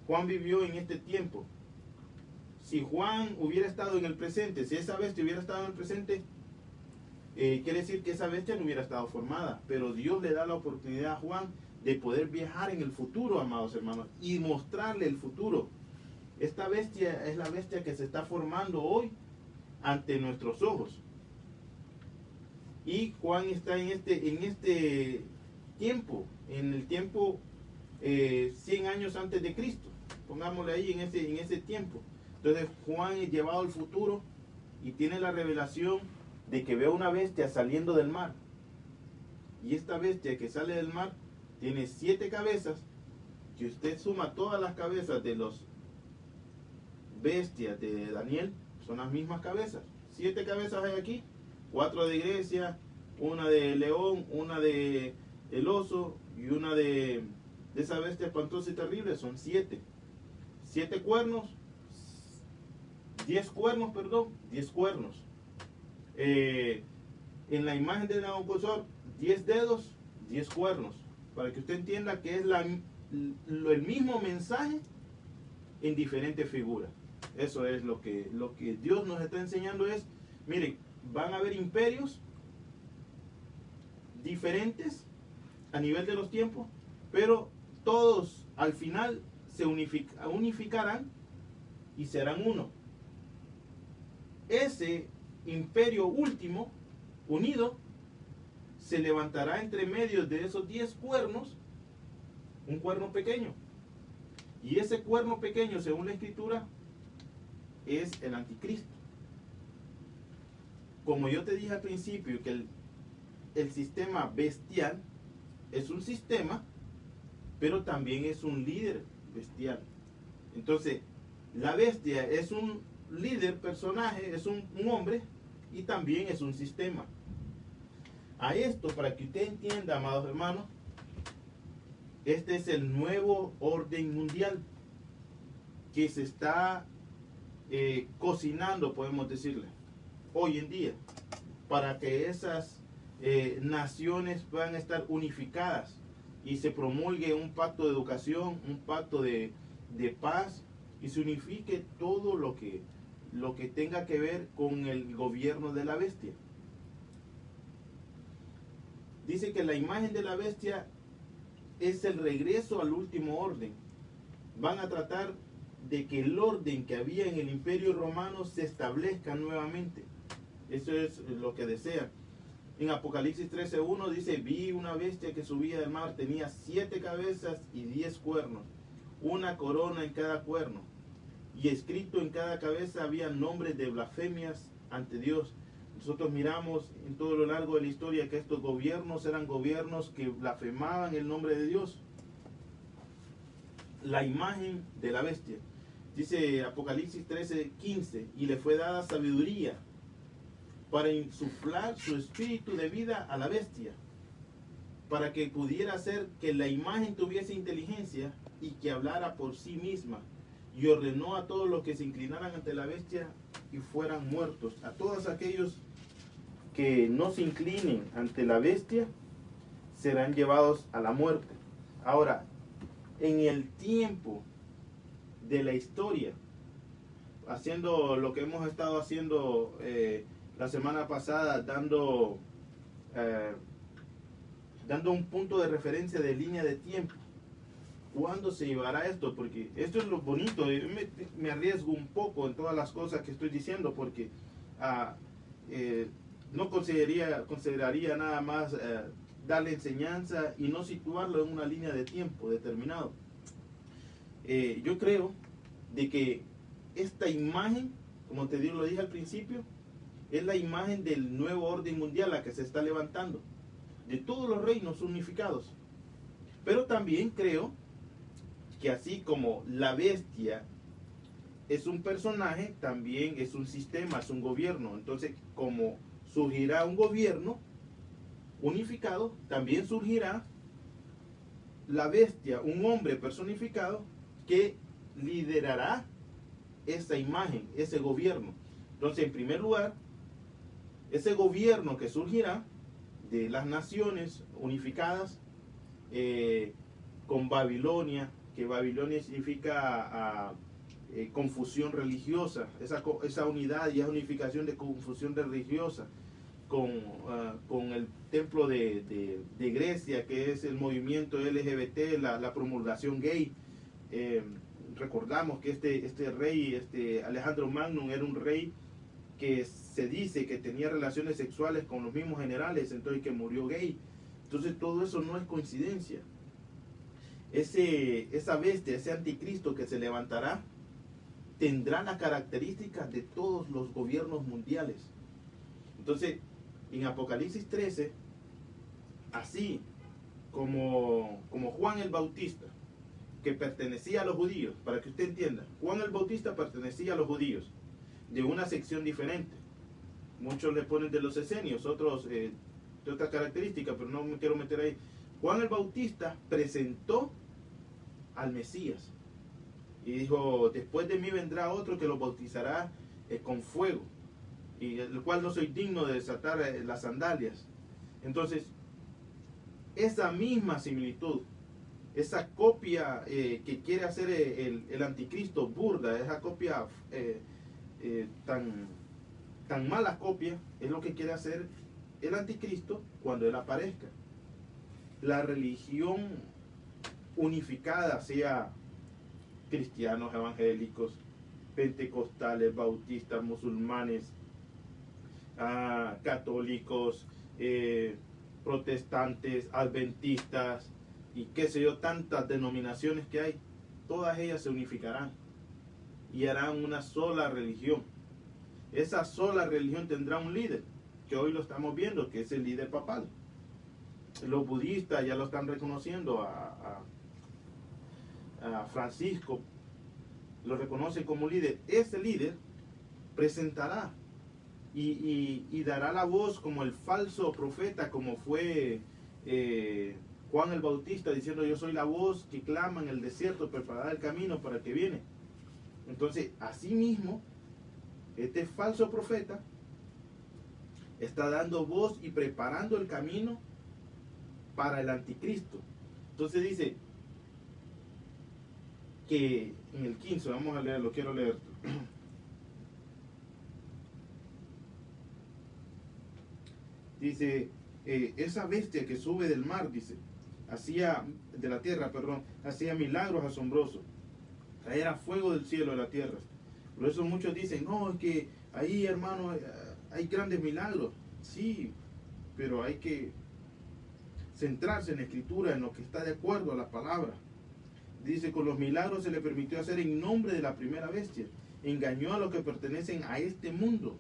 Juan vivió en este tiempo. Si Juan hubiera estado en el presente, si esa bestia hubiera estado en el presente, quiere decir que esa bestia no hubiera estado formada. Pero Dios le da la oportunidad a Juan de poder viajar en el futuro, amados hermanos, y mostrarle el futuro. Esta bestia es la bestia que se está formando hoy ante nuestros ojos. Y Juan está en este tiempo, en el tiempo 100 años antes de Cristo. Pongámosle ahí en ese tiempo. Entonces Juan es llevado al futuro y tiene la revelación de que ve una bestia saliendo del mar. Y esta bestia que sale del mar tiene 7 cabezas. Si usted suma todas las cabezas de los bestias de Daniel, son las mismas cabezas. 7 cabezas hay aquí. 4 de Grecia, una de león, una de el oso y una de esa bestia espantosa y terrible. Son 7. 7 cuernos, 10 cuernos, perdón, 10 cuernos. En la imagen de Nabucodonosor, 10 dedos, 10 cuernos. Para que usted entienda que es el mismo mensaje en diferentes figuras. Eso es lo que Dios nos está enseñando es, miren, van a haber imperios diferentes a nivel de los tiempos, pero todos al final se unificarán y serán uno. Ese imperio último, unido, se levantará entre medio de esos 10 cuernos, un cuerno pequeño. Y ese cuerno pequeño, según la Escritura, es el anticristo. Como yo te dije al principio, que el sistema bestial es un sistema, pero también es un líder bestial. Entonces, la bestia es un líder, personaje, es un hombre y también es un sistema. A esto, para que usted entienda, amados hermanos, este es el nuevo orden mundial que se está cocinando, podemos decirle, hoy en día, para que esas naciones puedan estar unificadas y se promulgue un pacto de educación, un pacto de paz, y se unifique todo lo que tenga que ver con el gobierno de la bestia. Dice que la imagen de la bestia es el regreso al último orden. Van a tratar de que el orden que había en el Imperio Romano se establezca nuevamente. Eso es lo que desean. En Apocalipsis 13:1 dice: vi una bestia que subía del mar, tenía 7 cabezas y 10 cuernos, una corona en cada cuerno, y escrito en cada cabeza había nombres de blasfemias ante Dios. Nosotros miramos en todo lo largo de la historia que estos gobiernos eran gobiernos que blasfemaban el nombre de Dios. La imagen de la bestia. Dice Apocalipsis 13:15: y le fue dada sabiduría para insuflar su espíritu de vida a la bestia, para que pudiera hacer que la imagen tuviese inteligencia y que hablara por sí misma. Y ordenó a todos los que se inclinaran ante la bestia y fueran muertos. A todos aquellos que no se inclinen ante la bestia serán llevados a la muerte. Ahora, en el tiempo de la historia, haciendo lo que hemos estado haciendo la semana pasada, dando un punto de referencia de línea de tiempo. ¿Cuándo se llevará esto? Porque esto es lo bonito. Yo me arriesgo un poco en todas las cosas que estoy diciendo, porque no consideraría nada más darle enseñanza y no situarlo en una línea de tiempo determinado. Yo creo de que esta imagen, como te digo, lo dije al principio, es la imagen del nuevo orden mundial, la que se está levantando, de todos los reinos unificados. Pero también creo que así como la bestia es un personaje, también es un sistema, es un gobierno. Entonces, como surgirá un gobierno unificado, también surgirá la bestia, un hombre personificado que liderará esa imagen, ese gobierno. Entonces, en primer lugar, ese gobierno que surgirá de las naciones unificadas con Babilonia, que Babilonia significa confusión religiosa, esa unidad y esa unificación de confusión religiosa, con el templo de Grecia, que es el movimiento LGBT, la promulgación gay. Recordamos que este rey, Alejandro Magno, era un rey que se dice que tenía relaciones sexuales con los mismos generales, entonces que murió gay. Entonces todo eso no es coincidencia. Esa bestia, ese anticristo que se levantará, tendrá las características de todos los gobiernos mundiales. Entonces, en Apocalipsis 13, así como Juan el Bautista, que pertenecía a los judíos, para que usted entienda, Juan el Bautista pertenecía a los judíos, de una sección diferente. Muchos le ponen de los esenios, otros de otras características, pero no me quiero meter ahí. Juan el Bautista presentó al Mesías y dijo: después de mí vendrá otro que lo bautizará con fuego, y el cual no soy digno de desatar las sandalias. Entonces, esa misma similitud, esa copia que quiere hacer el anticristo burda, esa copia tan mala copia, es lo que quiere hacer el anticristo cuando él aparezca. La religión unificada, sea cristianos, evangélicos, pentecostales, bautistas, musulmanes, católicos, protestantes, adventistas y qué sé yo, tantas denominaciones que hay, todas ellas se unificarán y harán una sola religión. Esa sola religión tendrá un líder, que hoy lo estamos viendo, que es el líder papal. Los budistas ya lo están reconociendo Francisco lo reconoce como líder, ese líder presentará y dará la voz como el falso profeta, como fue Juan el Bautista diciendo: yo soy la voz que clama en el desierto, preparad el camino para el que viene. Entonces, asimismo, este falso profeta está dando voz y preparando el camino para el anticristo. Entonces dice que en el 15, vamos a leerlo, quiero leer. Dice, esa bestia que sube del mar, dice, de la tierra, hacía milagros asombrosos, traía fuego del cielo a la tierra. Por eso muchos dicen: no, es que ahí, hermano, hay grandes milagros. Sí, pero hay que centrarse en la escritura, en lo que está de acuerdo a la palabra. Dice: con los milagros se le permitió hacer en nombre de la primera bestia. Engañó a los que pertenecen a este mundo.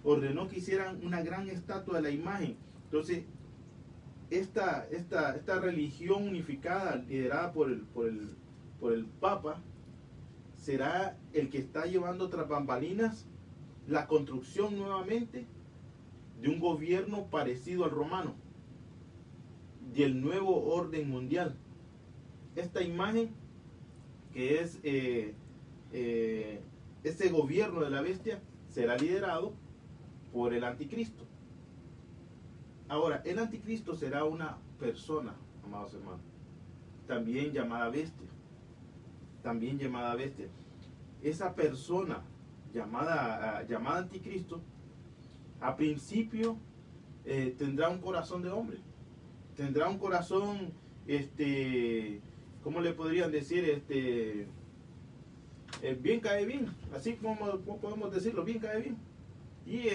Ordenó que hicieran una gran estatua de la imagen. Entonces, esta religión unificada, liderada por el Papa, será el que está llevando tras bambalinas la construcción nuevamente de un gobierno parecido al romano, del nuevo orden mundial. Esta imagen, que es ese gobierno de la bestia, será liderado por el anticristo. Ahora, el anticristo será una persona, amados hermanos, también llamada bestia. También llamada bestia. Esa persona llamada anticristo, a principio tendrá un corazón de hombre. Tendrá un corazón, ¿cómo le podrían decir? Bien cae bien, así como podemos decirlo, bien cae bien. Y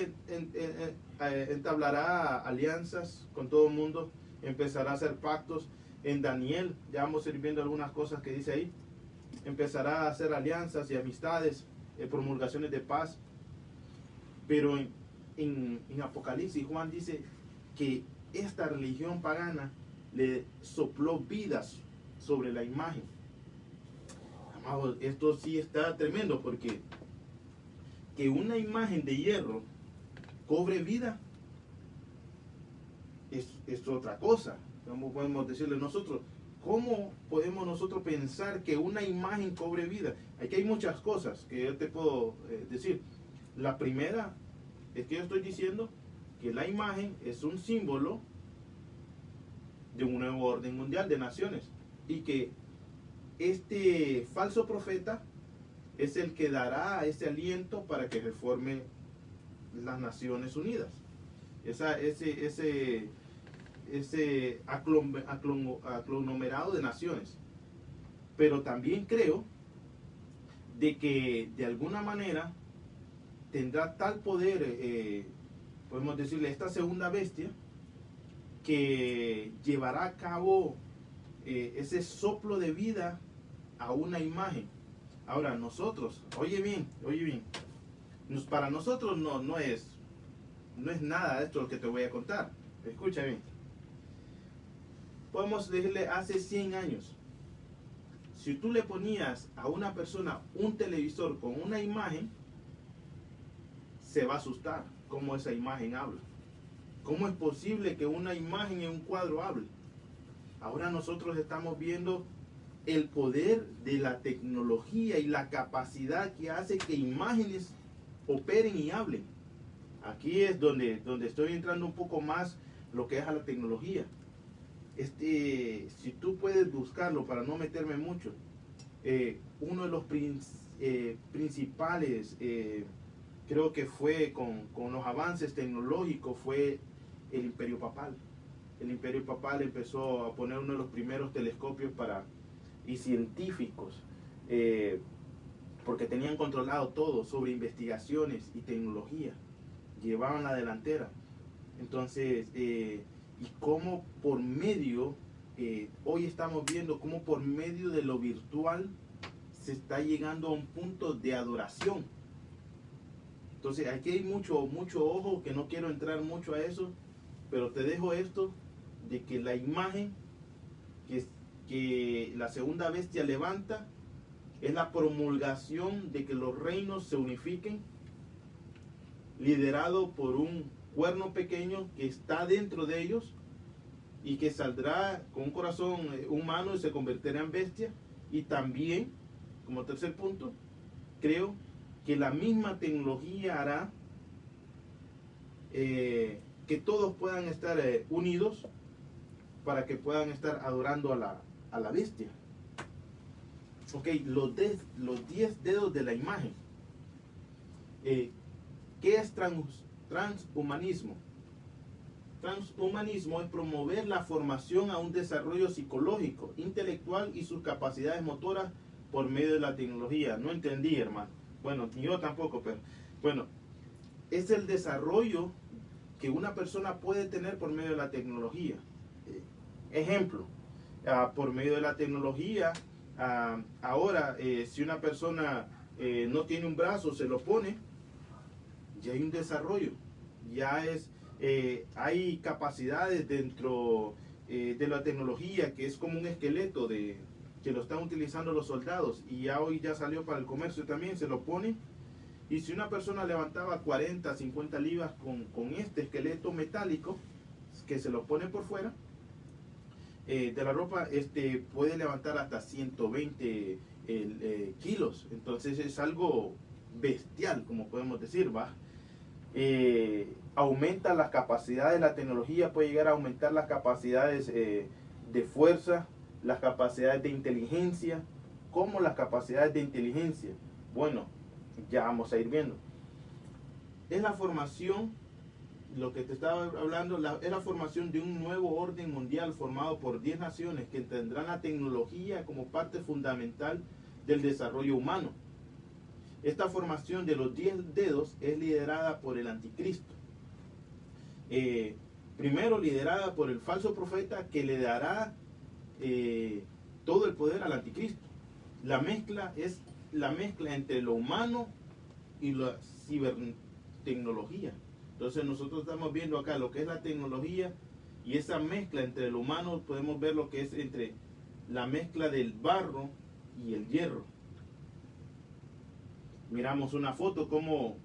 entablará alianzas con todo el mundo, empezará a hacer pactos. En Daniel, ya vamos a ir viendo algunas cosas que dice ahí. Empezará a hacer alianzas y amistades, promulgaciones de paz. Pero en Apocalipsis, Juan dice que esta religión pagana le sopló vidas sobre la imagen. Amados, esto sí está tremendo, porque que una imagen de hierro cobre vida es otra cosa. ¿Cómo podemos decirle nosotros? ¿Cómo podemos nosotros pensar que una imagen cobre vida? Aquí hay muchas cosas que yo te puedo decir. La primera es que yo estoy diciendo que la imagen es un símbolo de un nuevo orden mundial de naciones, y que este falso profeta es el que dará ese aliento para que reforme las Naciones Unidas. Ese aglomerado de naciones. Pero también creo de que de alguna manera tendrá tal poder, podemos decirle, esta segunda bestia, que llevará a cabo ese soplo de vida a una imagen. Ahora nosotros, oye bien, para nosotros no es nada de esto lo que te voy a contar. Escucha bien. Podemos decirle, hace 100 años, si tú le ponías a una persona un televisor con una imagen, se va a asustar cómo esa imagen habla. ¿Cómo es posible que una imagen en un cuadro hable? Ahora nosotros estamos viendo el poder de la tecnología y la capacidad que hace que imágenes operen y hablen. Aquí es donde estoy entrando un poco más lo que es a la tecnología. Si tú puedes buscarlo para no meterme mucho, uno de los principales, creo que fue con los avances tecnológicos, fue el Imperio Papal. El Imperio Papal empezó a poner uno de los primeros telescopios y científicos, porque tenían controlado todo sobre investigaciones y tecnología, llevaban la delantera. Entonces, y cómo por medio, hoy estamos viendo cómo por medio de lo virtual se está llegando a un punto de adoración. Entonces aquí hay mucho ojo, que no quiero entrar mucho a eso, pero te dejo esto, de que la imagen que la segunda bestia levanta es la promulgación de que los reinos se unifiquen, liderado por un cuerno pequeño que está dentro de ellos y que saldrá con un corazón humano y se convertirá en bestia. Y también, como tercer punto, creo que la misma tecnología hará que todos puedan estar unidos para que puedan estar adorando a la bestia. Ok, los 10 dedos de la imagen. ¿Qué es transhumanismo? Transhumanismo es promover la formación a un desarrollo psicológico, intelectual y sus capacidades motoras por medio de la tecnología. No entendí, hermano. Bueno, yo tampoco, pero bueno, es el desarrollo que una persona puede tener por medio de la tecnología. Ejemplo, por medio de la tecnología, ahora si una persona no tiene un brazo, se lo pone, ya hay un desarrollo, ya es, hay capacidades dentro de la tecnología que es como un esqueleto que lo están utilizando los soldados, y ya hoy ya salió para el comercio también, se lo pone. Y si una persona levantaba 40, 50 libras con este esqueleto metálico que se lo pone por fuera de la ropa, puede levantar hasta 120 kilos. Entonces es algo bestial, como podemos decir, ¿va? Aumenta las capacidades, la tecnología puede llegar a aumentar las capacidades de fuerza, las capacidades de inteligencia. ¿Cómo las capacidades de inteligencia? Bueno, ya vamos a ir viendo. Es la formación, lo que te estaba hablando, es la formación de un nuevo orden mundial formado por 10 naciones que tendrán la tecnología como parte fundamental del desarrollo humano. Esta formación de los 10 dedos es liderada por el anticristo. Primero liderada por el falso profeta que le dará todo el poder al anticristo. La mezcla es la mezcla entre lo humano y la cibertecnología. Entonces nosotros estamos viendo acá lo que es la tecnología y esa mezcla entre lo humano. Podemos ver lo que es entre la mezcla del barro y el hierro. Miramos una foto como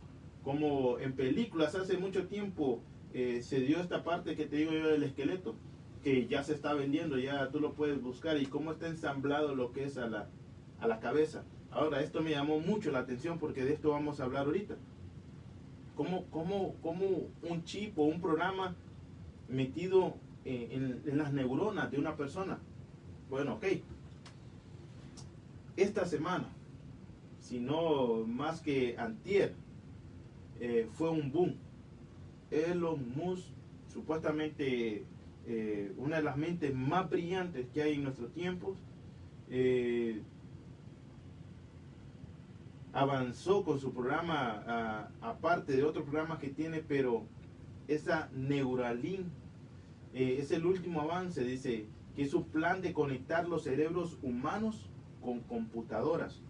en películas hace mucho tiempo se dio esta parte que te digo yo del esqueleto, que ya se está vendiendo, ya tú lo puedes buscar, y cómo está ensamblado lo que es a la cabeza. Ahora, esto me llamó mucho la atención porque de esto vamos a hablar ahorita. ¿Cómo un chip o un programa metido en las neuronas de una persona? Bueno, ok. Esta semana, si no más que antier, fue un boom. Elon Musk, supuestamente una de las mentes más brillantes que hay en nuestros tiempos, avanzó con su programa, aparte de otros programas que tiene, pero esa Neuralink es el último avance. Dice que es un plan de conectar los cerebros humanos con computadoras.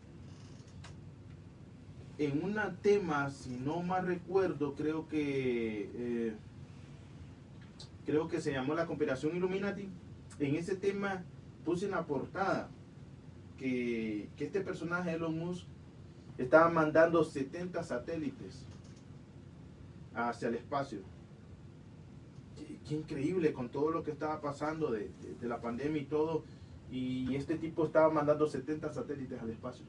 En un tema, si no mal recuerdo, creo que se llamó La Conspiración Illuminati. En ese tema puse en la portada que este personaje, Elon Musk, estaba mandando 70 satélites hacia el espacio. Qué increíble, con todo lo que estaba pasando de la pandemia y todo, y este tipo estaba mandando 70 satélites al espacio.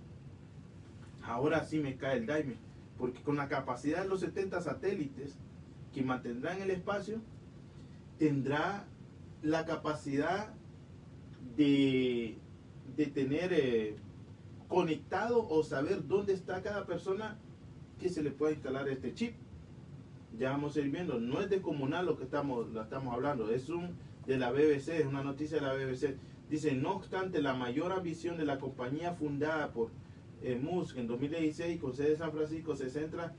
Ahora sí me cae el daime, porque con la capacidad de los 70 satélites que mantendrá en el espacio, tendrá la capacidad de tener conectado o saber dónde está cada persona que se le pueda instalar este chip. Ya vamos a ir viendo, no es descomunal lo que estamos hablando, es de la BBC, es una noticia de la BBC. Dice, no obstante, la mayor ambición de la compañía fundada por Musk en 2016 con sede en San Francisco se centra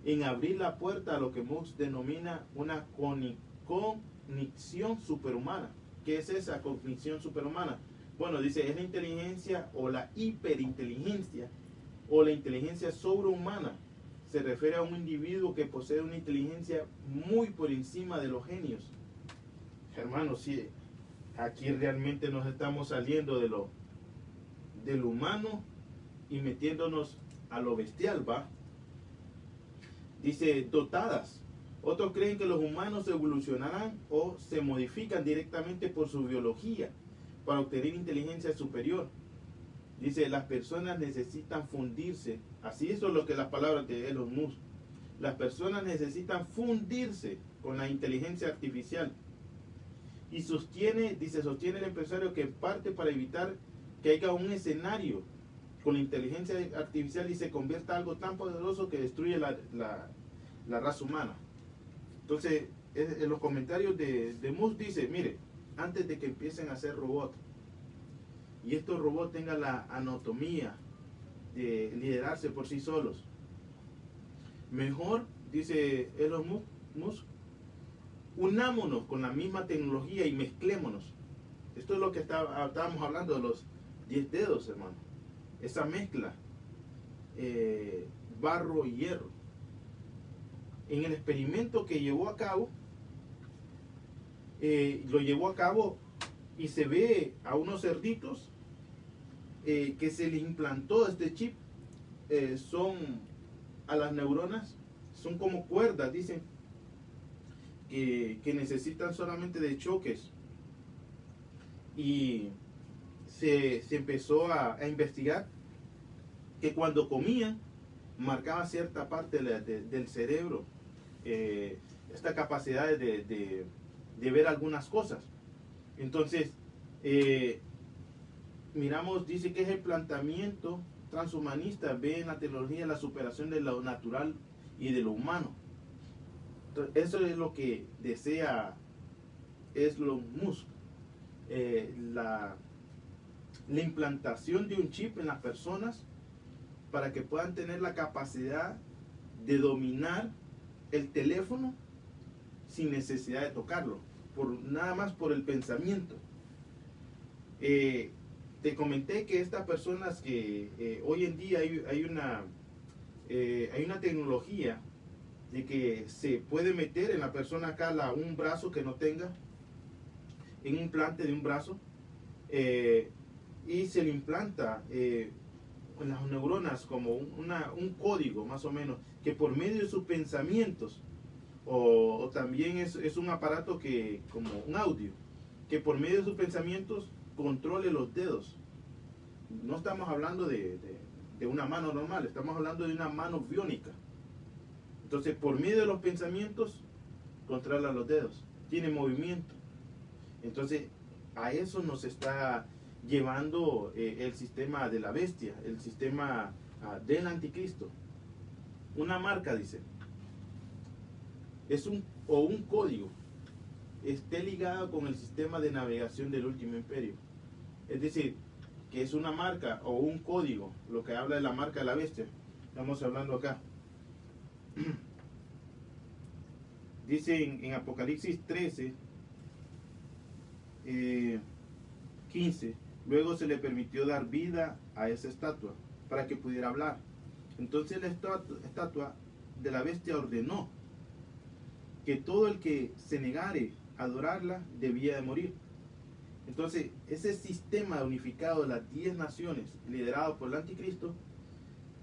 en abrir la puerta a lo que Musk denomina una cognición superhumana. ¿Qué es esa cognición superhumana? Bueno, dice, es la inteligencia o la hiperinteligencia o la inteligencia sobrehumana. Se refiere a un individuo que posee una inteligencia muy por encima de los genios. Hermanos, sí, aquí realmente nos estamos saliendo de lo humano y metiéndonos a lo bestial, ¿va? Dice, dotadas. Otros creen que los humanos evolucionarán o se modifican directamente por su biología para obtener inteligencia superior. Dice, las personas necesitan fundirse. Así eso es lo que las palabras de Elon Musk. Las personas necesitan fundirse con la inteligencia artificial. Y sostiene el empresario que en parte para evitar que haya un escenario con la inteligencia artificial y se convierta en algo tan poderoso que destruye la raza humana. Entonces, en los comentarios de Musk dice, mire, antes de que empiecen a hacer robots, y estos robots tengan la anatomía de liderarse por sí solos, mejor, dice Elon Musk, unámonos con la misma tecnología y mezclémonos. Esto es lo que estábamos hablando de los 10 dedos, hermano. Esa mezcla, barro y hierro. En el experimento que llevó a cabo, lo llevó a cabo y se ve a unos cerditos que se les implantó este chip. Son a las neuronas, son como cuerdas, dicen, que necesitan solamente de choques. Y se empezó a investigar que cuando comían marcaba cierta parte del cerebro esta capacidad de ver algunas cosas. Entonces miramos, dice que es el planteamiento transhumanista, ve en la tecnología la superación de lo natural y de lo humano. Entonces, eso es lo que desea Elon Musk. La implantación de un chip en las personas para que puedan tener la capacidad de dominar el teléfono sin necesidad de tocarlo, nada más por el pensamiento. Te comenté que estas personas que hoy en día hay una tecnología de que se puede meter en la persona acá un brazo que no tenga, en un implante de un brazo, y se le implanta en las neuronas como un código más o menos, que por medio de sus pensamientos, o también es un aparato que como un audio, que por medio de sus pensamientos controle los dedos. No estamos hablando de una mano normal, estamos hablando de una mano biónica. Entonces, por medio de los pensamientos, controla los dedos, tiene movimiento. Entonces, a eso nos está llevando el sistema de la bestia, el sistema del anticristo. Una marca, dice, es un código, esté ligado con el sistema de navegación del último imperio. Es decir, que es una marca o un código, lo que habla de la marca de la bestia. Estamos hablando acá. Dice en Apocalipsis 13, 15, luego se le permitió dar vida a esa estatua para que pudiera hablar. Entonces la estatua de la bestia ordenó que todo el que se negare a adorarla debía de morir. Entonces ese sistema unificado de las 10 naciones liderado por el anticristo,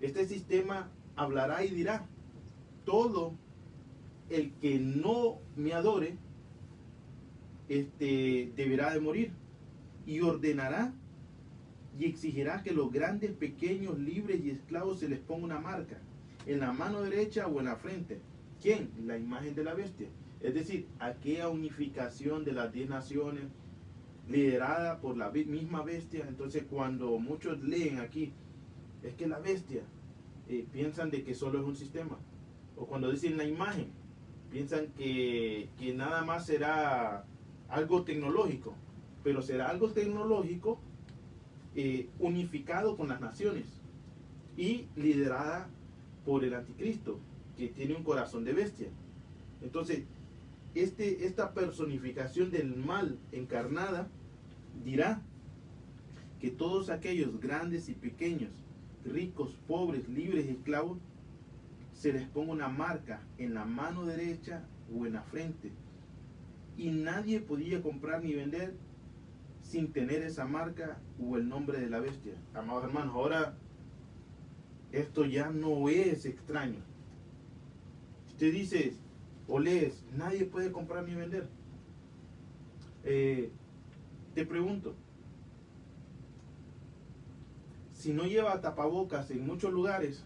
este sistema hablará y dirá, todo el que no me adore deberá de morir, y ordenará y exigirá que los grandes, pequeños, libres y esclavos se les ponga una marca en la mano derecha o en la frente. ¿Quién? La imagen de la bestia. Es decir, aquella unificación de las 10 naciones liderada por la misma bestia. Entonces, cuando muchos leen aquí, es que la bestia, piensan de que solo es un sistema. O cuando dicen la imagen, piensan que nada más será algo tecnológico, pero será algo tecnológico unificado con las naciones y liderada por el anticristo, que tiene un corazón de bestia. Entonces, esta personificación del mal encarnada dirá que todos aquellos grandes y pequeños, ricos, pobres, libres y esclavos, se les ponga una marca en la mano derecha o en la frente, y nadie podía comprar ni vender sin tener esa marca o el nombre de la bestia. Amados hermanos, ahora esto ya no es extraño. Usted dice o lees, nadie puede comprar ni vender. Te pregunto, si no lleva tapabocas en muchos lugares,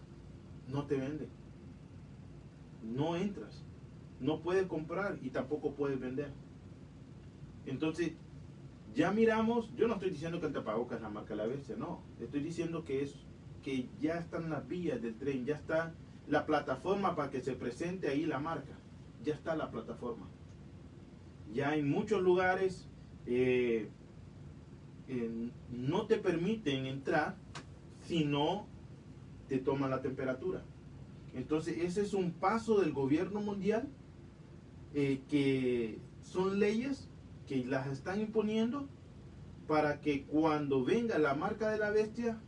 no te venden. No entras. No puedes comprar y tampoco puedes vender. Entonces, ya miramos, yo no estoy diciendo que el tapabocas es la marca de la bestia, no. Estoy diciendo que ya están las vías del tren, ya está la plataforma para que se presente ahí la marca. Ya está la plataforma. Ya en muchos lugares no te permiten entrar si no te toman la temperatura. Entonces ese es un paso del gobierno mundial, que son leyes que las están imponiendo para que cuando venga la marca de la bestia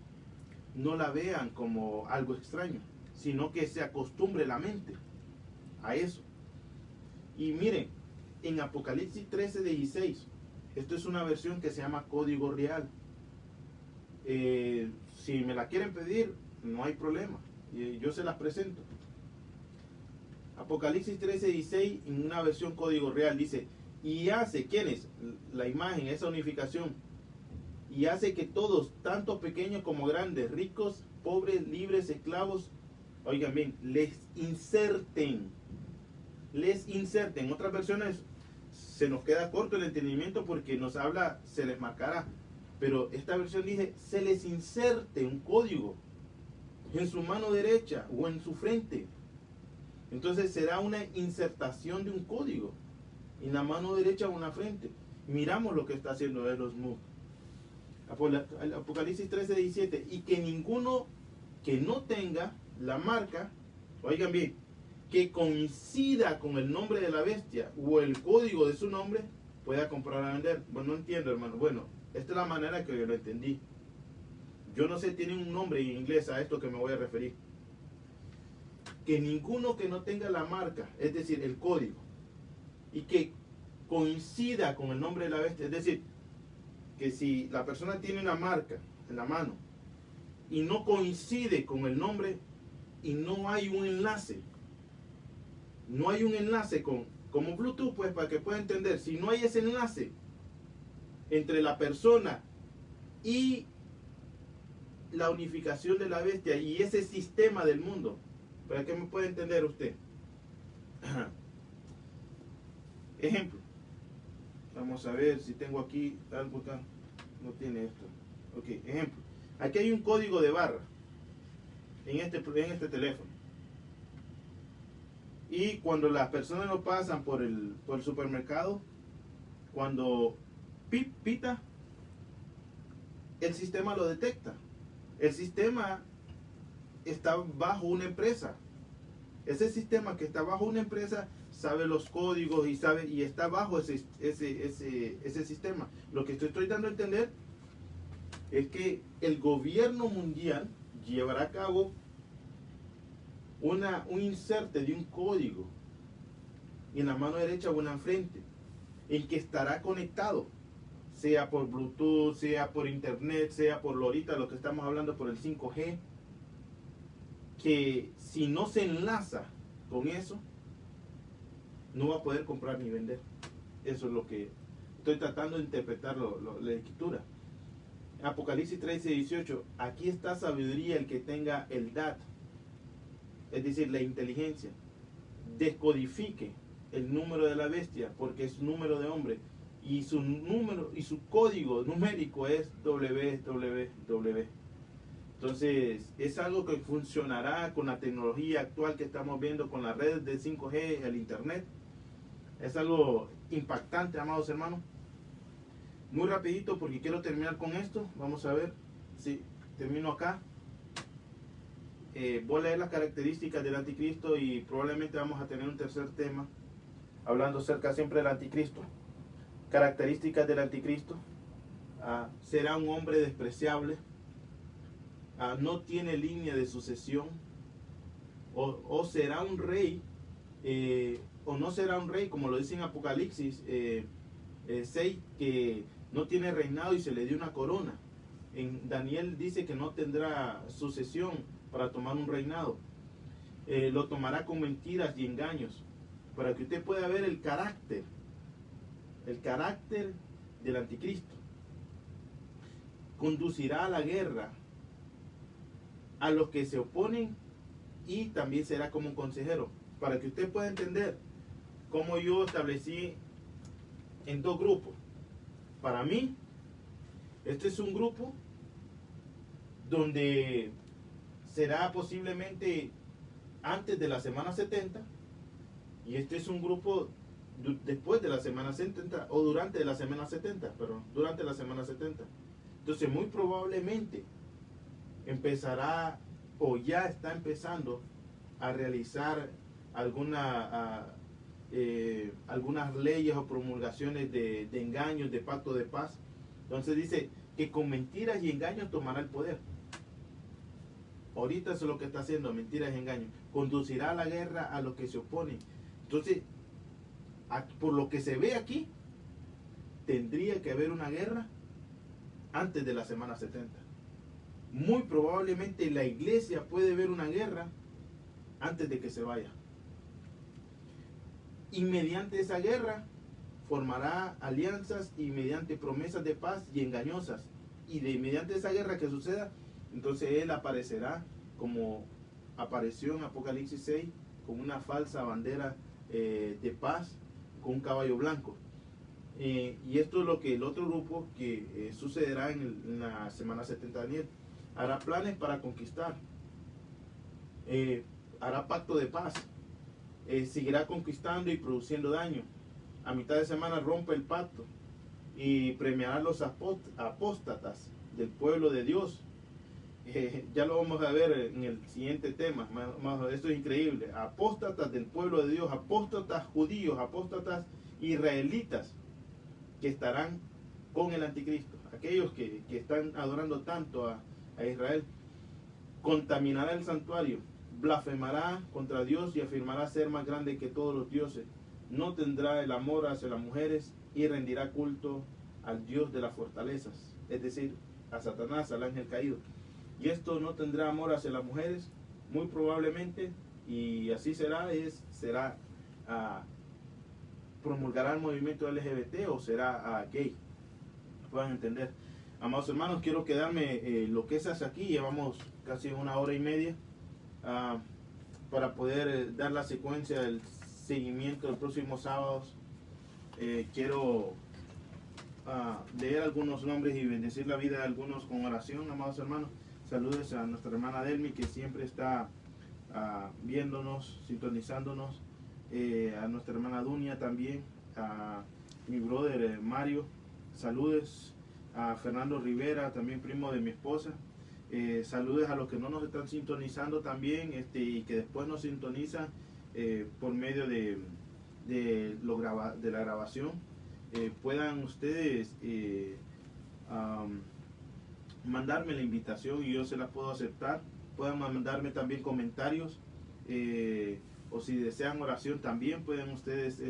no la vean como algo extraño, sino que se acostumbre la mente a eso. Y miren, en Apocalipsis 13:16, esto es una versión que se llama Código Real. Si me la quieren pedir, no hay problema, yo se las presento. Apocalipsis 13:16, en una versión Código Real, dice: y hace, ¿quién es? La imagen, esa unificación. Y hace que todos, tanto pequeños como grandes, ricos, pobres, libres, esclavos, oigan bien, les inserten. Otras versiones se nos queda corto el entendimiento porque nos habla, se les marcará. Pero esta versión dice, se les inserte un código en su mano derecha o en su frente. Entonces será una insertación de un código en la mano derecha o en la frente. Miramos lo que está haciendo Elon Musk. Apocalipsis 13:17, y que ninguno que no tenga la marca, oigan bien, que coincida con el nombre de la bestia o el código de su nombre, pueda comprar o vender. Bueno, no entiendo, hermano. Bueno, esta es la manera que yo lo entendí. Yo no sé, tiene un nombre en inglés a esto que me voy a referir. Que ninguno que no tenga la marca, es decir, el código, y que coincida con el nombre de la bestia, es decir, que si la persona tiene una marca en la mano y no coincide con el nombre y no hay un enlace, como Bluetooth, pues para que pueda entender, si no hay ese enlace entre la persona y la unificación de la bestia y ese sistema del mundo, para que me pueda entender usted. Ejemplo, vamos a ver si tengo aquí algo acá. No tiene esto. Ok, ejemplo. Aquí hay un código de barra en este teléfono. Y cuando las personas lo pasan por el supermercado, cuando pita, el sistema lo detecta. El sistema está bajo una empresa. Ese sistema que está bajo una empresa sabe los códigos y está bajo ese sistema. Lo que estoy dando a entender es que el gobierno mundial llevará a cabo un inserte de un código en la mano derecha o en la frente, en que estará conectado, sea por Bluetooth, sea por internet, sea por ahorita lo que estamos hablando por el 5G, que si no se enlaza con eso, no va a poder comprar ni vender. Eso es lo que estoy tratando de interpretar la escritura. Apocalipsis 13:18, aquí está sabiduría el que tenga el DAT, es decir, la inteligencia, descodifique el número de la bestia, porque es número de hombre, y su número y su código numérico es www. Entonces, es algo que funcionará con la tecnología actual que estamos viendo, con las redes de 5G, el internet. Es algo impactante, amados hermanos. Muy rapidito, porque quiero terminar con esto. Vamos a ver si termino acá. Voy a leer las características del anticristo y probablemente vamos a tener un tercer tema hablando acerca siempre del anticristo. Características del anticristo. Será un hombre despreciable. No tiene línea de sucesión. O será un rey, o no será un rey, como lo dice en Apocalipsis 6, que no tiene reinado y se le dio una corona. En Daniel dice que no tendrá sucesión para tomar un reinado. Lo tomará con mentiras y engaños, para que usted pueda ver el carácter del anticristo. Conducirá a la guerra a los que se oponen y también será como un consejero, para que usted pueda entender cómo yo establecí en dos grupos. Para mí, este es un grupo donde será posiblemente antes de la semana 70, y este es un grupo después de la semana 70 o durante la semana 70, perdón, durante la semana 70. Entonces muy probablemente empezará o ya está empezando a realizar algunas leyes o promulgaciones de engaños, de pacto de paz. Entonces dice que con mentiras y engaños tomará el poder. Ahorita eso es lo que está haciendo, mentiras y engaños. Conducirá a la guerra a los que se oponen. Entonces, por lo que se ve aquí, tendría que haber una guerra antes de la semana 70. Muy probablemente la iglesia puede ver una guerra antes de que se vaya. Y mediante esa guerra formará alianzas y mediante promesas de paz y engañosas. Y mediante esa guerra que suceda, entonces él aparecerá como apareció en Apocalipsis 6, con una falsa bandera de paz, con un caballo blanco. Y esto es lo que el otro grupo que sucederá en la semana 70 de Daniel. Hará planes para conquistar. Hará pacto de paz. Seguirá conquistando y produciendo daño. A mitad de semana rompe el pacto y premiará a los apóstatas del pueblo de Dios. Ya lo vamos a ver en el siguiente tema. Esto es increíble. Apóstatas del pueblo de Dios, apóstatas judíos, apóstatas israelitas que estarán con el anticristo. Aquellos que están adorando tanto a Israel. Contaminará el santuario, blasfemará contra Dios y afirmará ser más grande que todos los dioses. No tendrá el amor hacia las mujeres y rendirá culto al Dios de las fortalezas, es decir, a Satanás, al ángel caído. Y esto no tendrá amor hacia las mujeres, muy probablemente, y así promulgará el movimiento LGBT o será gay. Puedan entender. Amados hermanos, quiero quedarme lo que es hasta aquí. Llevamos casi 1 hora y media para poder dar la secuencia del seguimiento de los próximos sábados. Quiero leer algunos nombres y bendecir la vida de algunos con oración, amados hermanos. Saludos a nuestra hermana Delmi, que siempre está viéndonos, sintonizándonos. A nuestra hermana Dunia también. A mi brother Mario. Saludos a Fernando Rivera, también primo de mi esposa. Saludos a los que no nos están sintonizando también y que después nos sintonizan por medio de la grabación. Puedan ustedes mandarme la invitación y yo se la puedo aceptar. Pueden mandarme también comentarios o si desean oración también pueden ustedes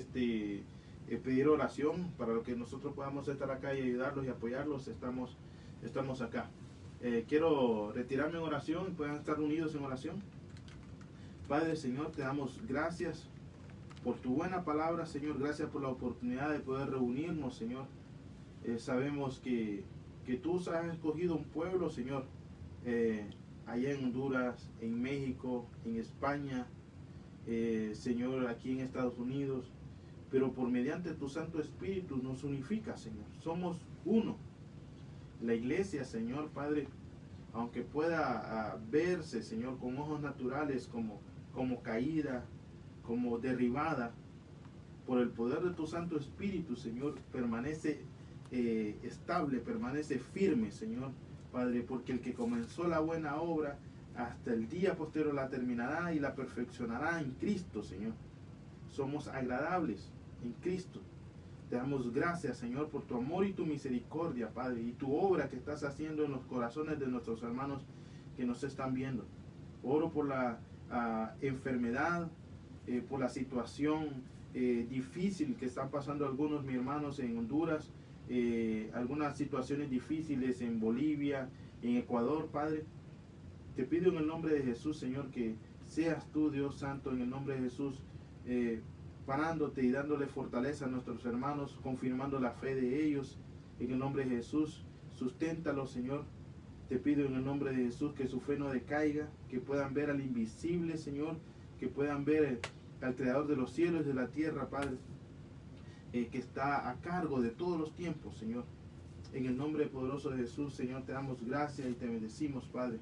pedir oración para lo que nosotros podamos estar acá y ayudarlos y apoyarlos. Estamos acá. Quiero retirarme en oración. Pueden estar unidos en oración. Padre, Señor, te damos gracias por tu buena palabra, Señor. Gracias por la oportunidad de poder reunirnos, Señor. Sabemos que tú has escogido un pueblo, Señor, allá en Honduras, en México, en España, Señor, aquí en Estados Unidos, pero por mediante tu Santo Espíritu nos unifica, Señor. Somos uno. La iglesia, Señor, Padre, aunque pueda verse, Señor, con ojos naturales como caída, como derribada, por el poder de tu Santo Espíritu, Señor, permanece estable, permanece firme, Señor, Padre, porque el que comenzó la buena obra hasta el día posterior la terminará y la perfeccionará en Cristo, Señor. Somos agradables en Cristo. Te damos gracias, Señor, por tu amor y tu misericordia, Padre, y tu obra que estás haciendo en los corazones de nuestros hermanos que nos están viendo. Oro por la enfermedad, por la situación difícil que están pasando algunos mis hermanos en Honduras, algunas situaciones difíciles en Bolivia, en Ecuador, Padre. Te pido en el nombre de Jesús, Señor, que seas tú, Dios Santo, en el nombre de Jesús, parándote y dándole fortaleza a nuestros hermanos, confirmando la fe de ellos, en el nombre de Jesús. Susténtalos, Señor. Te pido en el nombre de Jesús que su fe no decaiga, que puedan ver al invisible, Señor, que puedan ver al Creador de los cielos y de la tierra, Padre, que está a cargo de todos los tiempos, Señor. En el nombre poderoso de Jesús, Señor, te damos gracias y te bendecimos, Padre.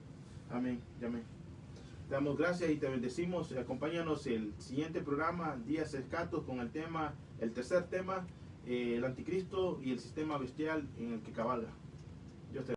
Amén y amén. Te damos gracias y te bendecimos. Acompáñanos el siguiente programa, Días Escatos, con el tercer tema, el anticristo y el sistema bestial en el que cabalga.